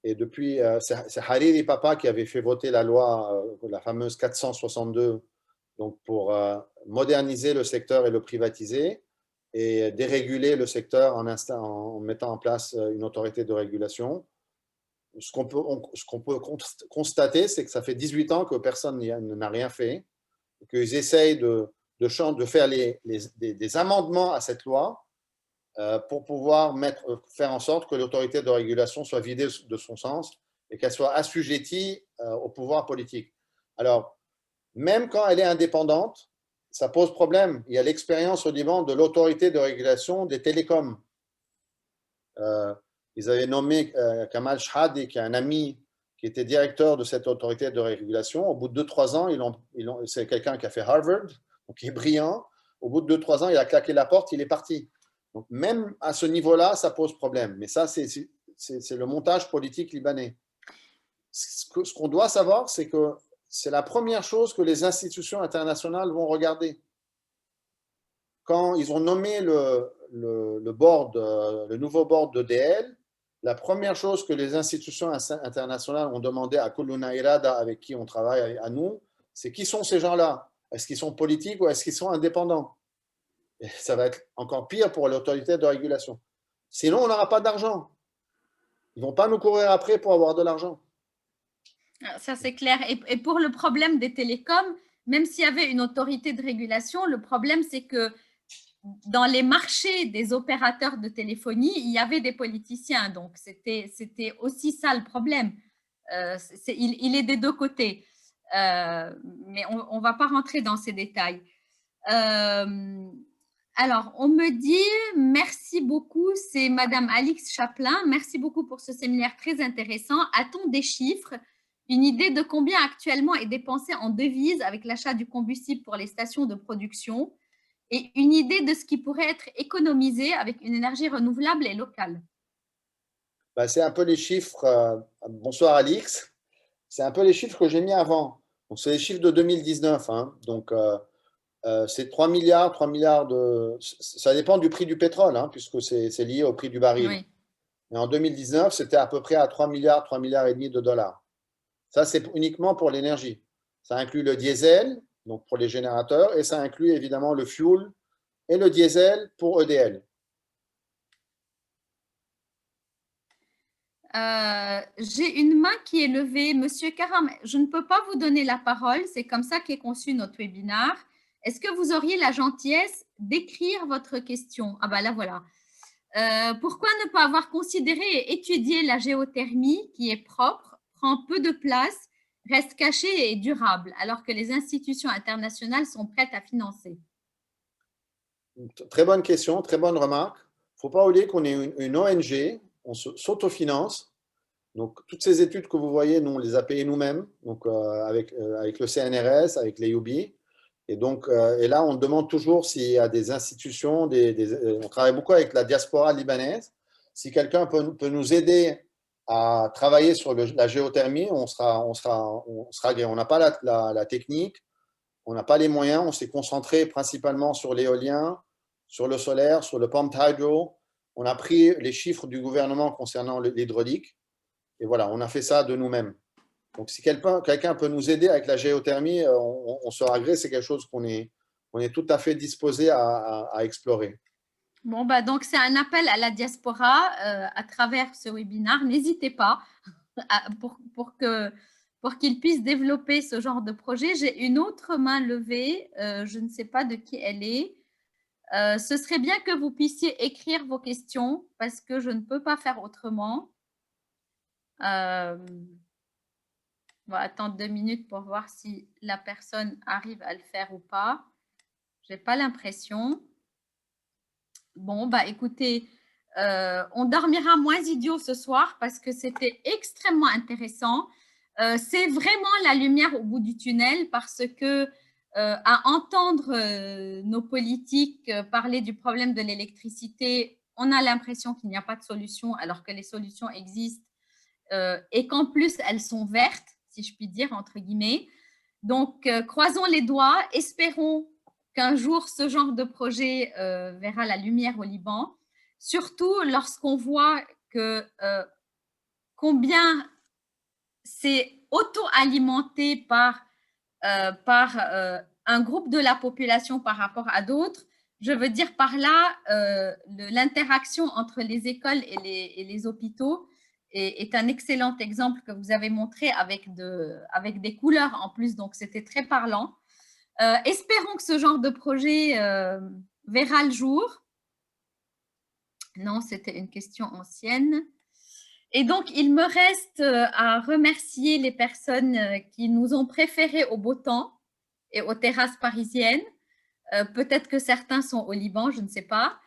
Et depuis, c'est Hariri Papa qui avait fait voter la loi, la fameuse 462, donc pour moderniser le secteur et le privatiser et déréguler le secteur en mettant en place une autorité de régulation. Ce qu'on peut constater, c'est que ça fait 18 ans que personne n'a rien fait, qu'ils essayent de faire des amendements à cette loi pour pouvoir faire en sorte que l'autorité de régulation soit vidée de son sens et qu'elle soit assujettie au pouvoir politique. Alors, même quand elle est indépendante, ça pose problème. Il y a l'expérience au Liban de l'autorité de régulation des télécoms. Ils avaient nommé Kamal Shhadi, qui est un ami qui était directeur de cette autorité de régulation. Au bout de 2-3 ans, c'est quelqu'un qui a fait Harvard, donc il est brillant. Au bout de 2-3 ans, il a claqué la porte, il est parti. Donc même à ce niveau-là, ça pose problème. Mais ça, c'est le montage politique libanais. Ce qu'on doit savoir, c'est que c'est la première chose que les institutions internationales vont regarder. Quand ils ont nommé le nouveau board d'EDL, la première chose que les institutions internationales ont demandé à Kuluna Irada, avec qui on travaille à nous, c'est qui sont ces gens-là? Est-ce qu'ils sont politiques ou est-ce qu'ils sont indépendants? Et ça va être encore pire pour l'autorité de régulation. Sinon, on n'aura pas d'argent. Ils ne vont pas nous courir après pour avoir de l'argent. Ça, c'est clair. Et pour le problème des télécoms, même s'il y avait une autorité de régulation, le problème, c'est que dans les marchés des opérateurs de téléphonie, il y avait des politiciens. Donc, c'était aussi ça le problème. Il est des deux côtés. Mais on ne va pas rentrer dans ces détails. Alors, on me dit merci beaucoup, c'est Madame Alix Chaplin. Merci beaucoup pour ce séminaire très intéressant. A-t-on des chiffres, une idée de combien actuellement est dépensé en devises avec l'achat du combustible pour les stations de production et une idée de ce qui pourrait être économisé avec une énergie renouvelable et locale? C'est un peu les chiffres. Bonsoir Alix. C'est un peu les chiffres que j'ai mis avant. Donc, c'est les chiffres de 2019. Hein. Donc, c'est 3 milliards, 3 milliards de… Ça dépend du prix du pétrole, hein, puisque c'est lié au prix du baril. Oui. Et en 2019, c'était à peu près à 3 milliards, 3 milliards et demi de dollars. Ça, c'est uniquement pour l'énergie. Ça inclut le diesel, donc pour les générateurs, et ça inclut évidemment le fuel et le diesel pour EDL. J'ai une main qui est levée. Monsieur Karam, je ne peux pas vous donner la parole. C'est comme ça qu'est conçu notre webinaire. Est-ce que vous auriez la gentillesse d'écrire votre question? Ah ben là, voilà. Pourquoi ne pas avoir considéré et étudié la géothermie qui est propre, prend peu de place, reste cachée et durable, alors que les institutions internationales sont prêtes à financer? Très bonne question, très bonne remarque. Il ne faut pas oublier qu'on est une ONG, on s'autofinance. Donc, toutes ces études que vous voyez, nous, on les a payées nous-mêmes, donc, avec le CNRS, avec les UB. Et, donc, et là, on demande toujours s'il y a des institutions, on travaille beaucoup avec la diaspora libanaise. Si quelqu'un peut nous aider à travailler sur la géothermie, on sera gré. On n'a pas la technique, on n'a pas les moyens, on s'est concentré principalement sur l'éolien, sur le solaire, sur le pumped hydro. On a pris les chiffres du gouvernement concernant l'hydraulique. Et voilà, on a fait ça de nous-mêmes. Donc, si quelqu'un peut nous aider avec la géothermie, on sera gré, c'est quelque chose qu'on est tout à fait disposé à explorer. Bon, bah, donc, c'est un appel à la diaspora à travers ce webinaire. N'hésitez pas pour qu'ils puissent développer ce genre de projet. J'ai une autre main levée, je ne sais pas de qui elle est. Ce serait bien que vous puissiez écrire vos questions parce que je ne peux pas faire autrement. On va attendre 2 minutes pour voir si la personne arrive à le faire ou pas. Je n'ai pas l'impression. Bon, bah écoutez, on dormira moins idiot ce soir parce que c'était extrêmement intéressant. C'est vraiment la lumière au bout du tunnel parce que à entendre nos politiques parler du problème de l'électricité, on a l'impression qu'il n'y a pas de solution alors que les solutions existent et qu'en plus elles sont vertes, si je puis dire, entre guillemets. Donc, croisons les doigts, espérons qu'un jour ce genre de projet verra la lumière au Liban, surtout lorsqu'on voit que combien c'est auto-alimenté par un groupe de la population par rapport à d'autres. Je veux dire par là, l'interaction entre les écoles et les hôpitaux est un excellent exemple que vous avez montré avec des couleurs en plus, donc c'était très parlant. Espérons que ce genre de projet verra le jour. Non, c'était une question ancienne. Et donc, il me reste à remercier les personnes qui nous ont préférés au beau temps et aux terrasses parisiennes. Peut-être que certains sont au Liban, je ne sais pas.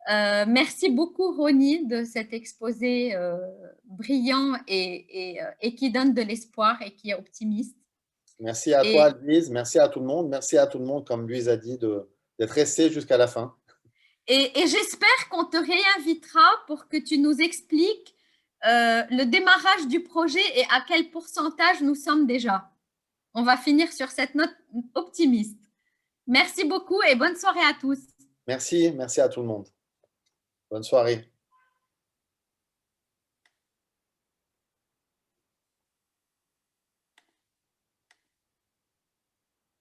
Merci beaucoup, Roni, de cet exposé brillant et qui donne de l'espoir et qui est optimiste. Merci à toi, Louise. Merci à tout le monde. Merci à tout le monde, comme Louise a dit, d'être resté jusqu'à la fin. Et j'espère qu'on te réinvitera pour que tu nous expliques le démarrage du projet et à quel pourcentage nous sommes déjà. On va finir sur cette note optimiste. Merci beaucoup et bonne soirée à tous. Merci à tout le monde. Bonne soirée.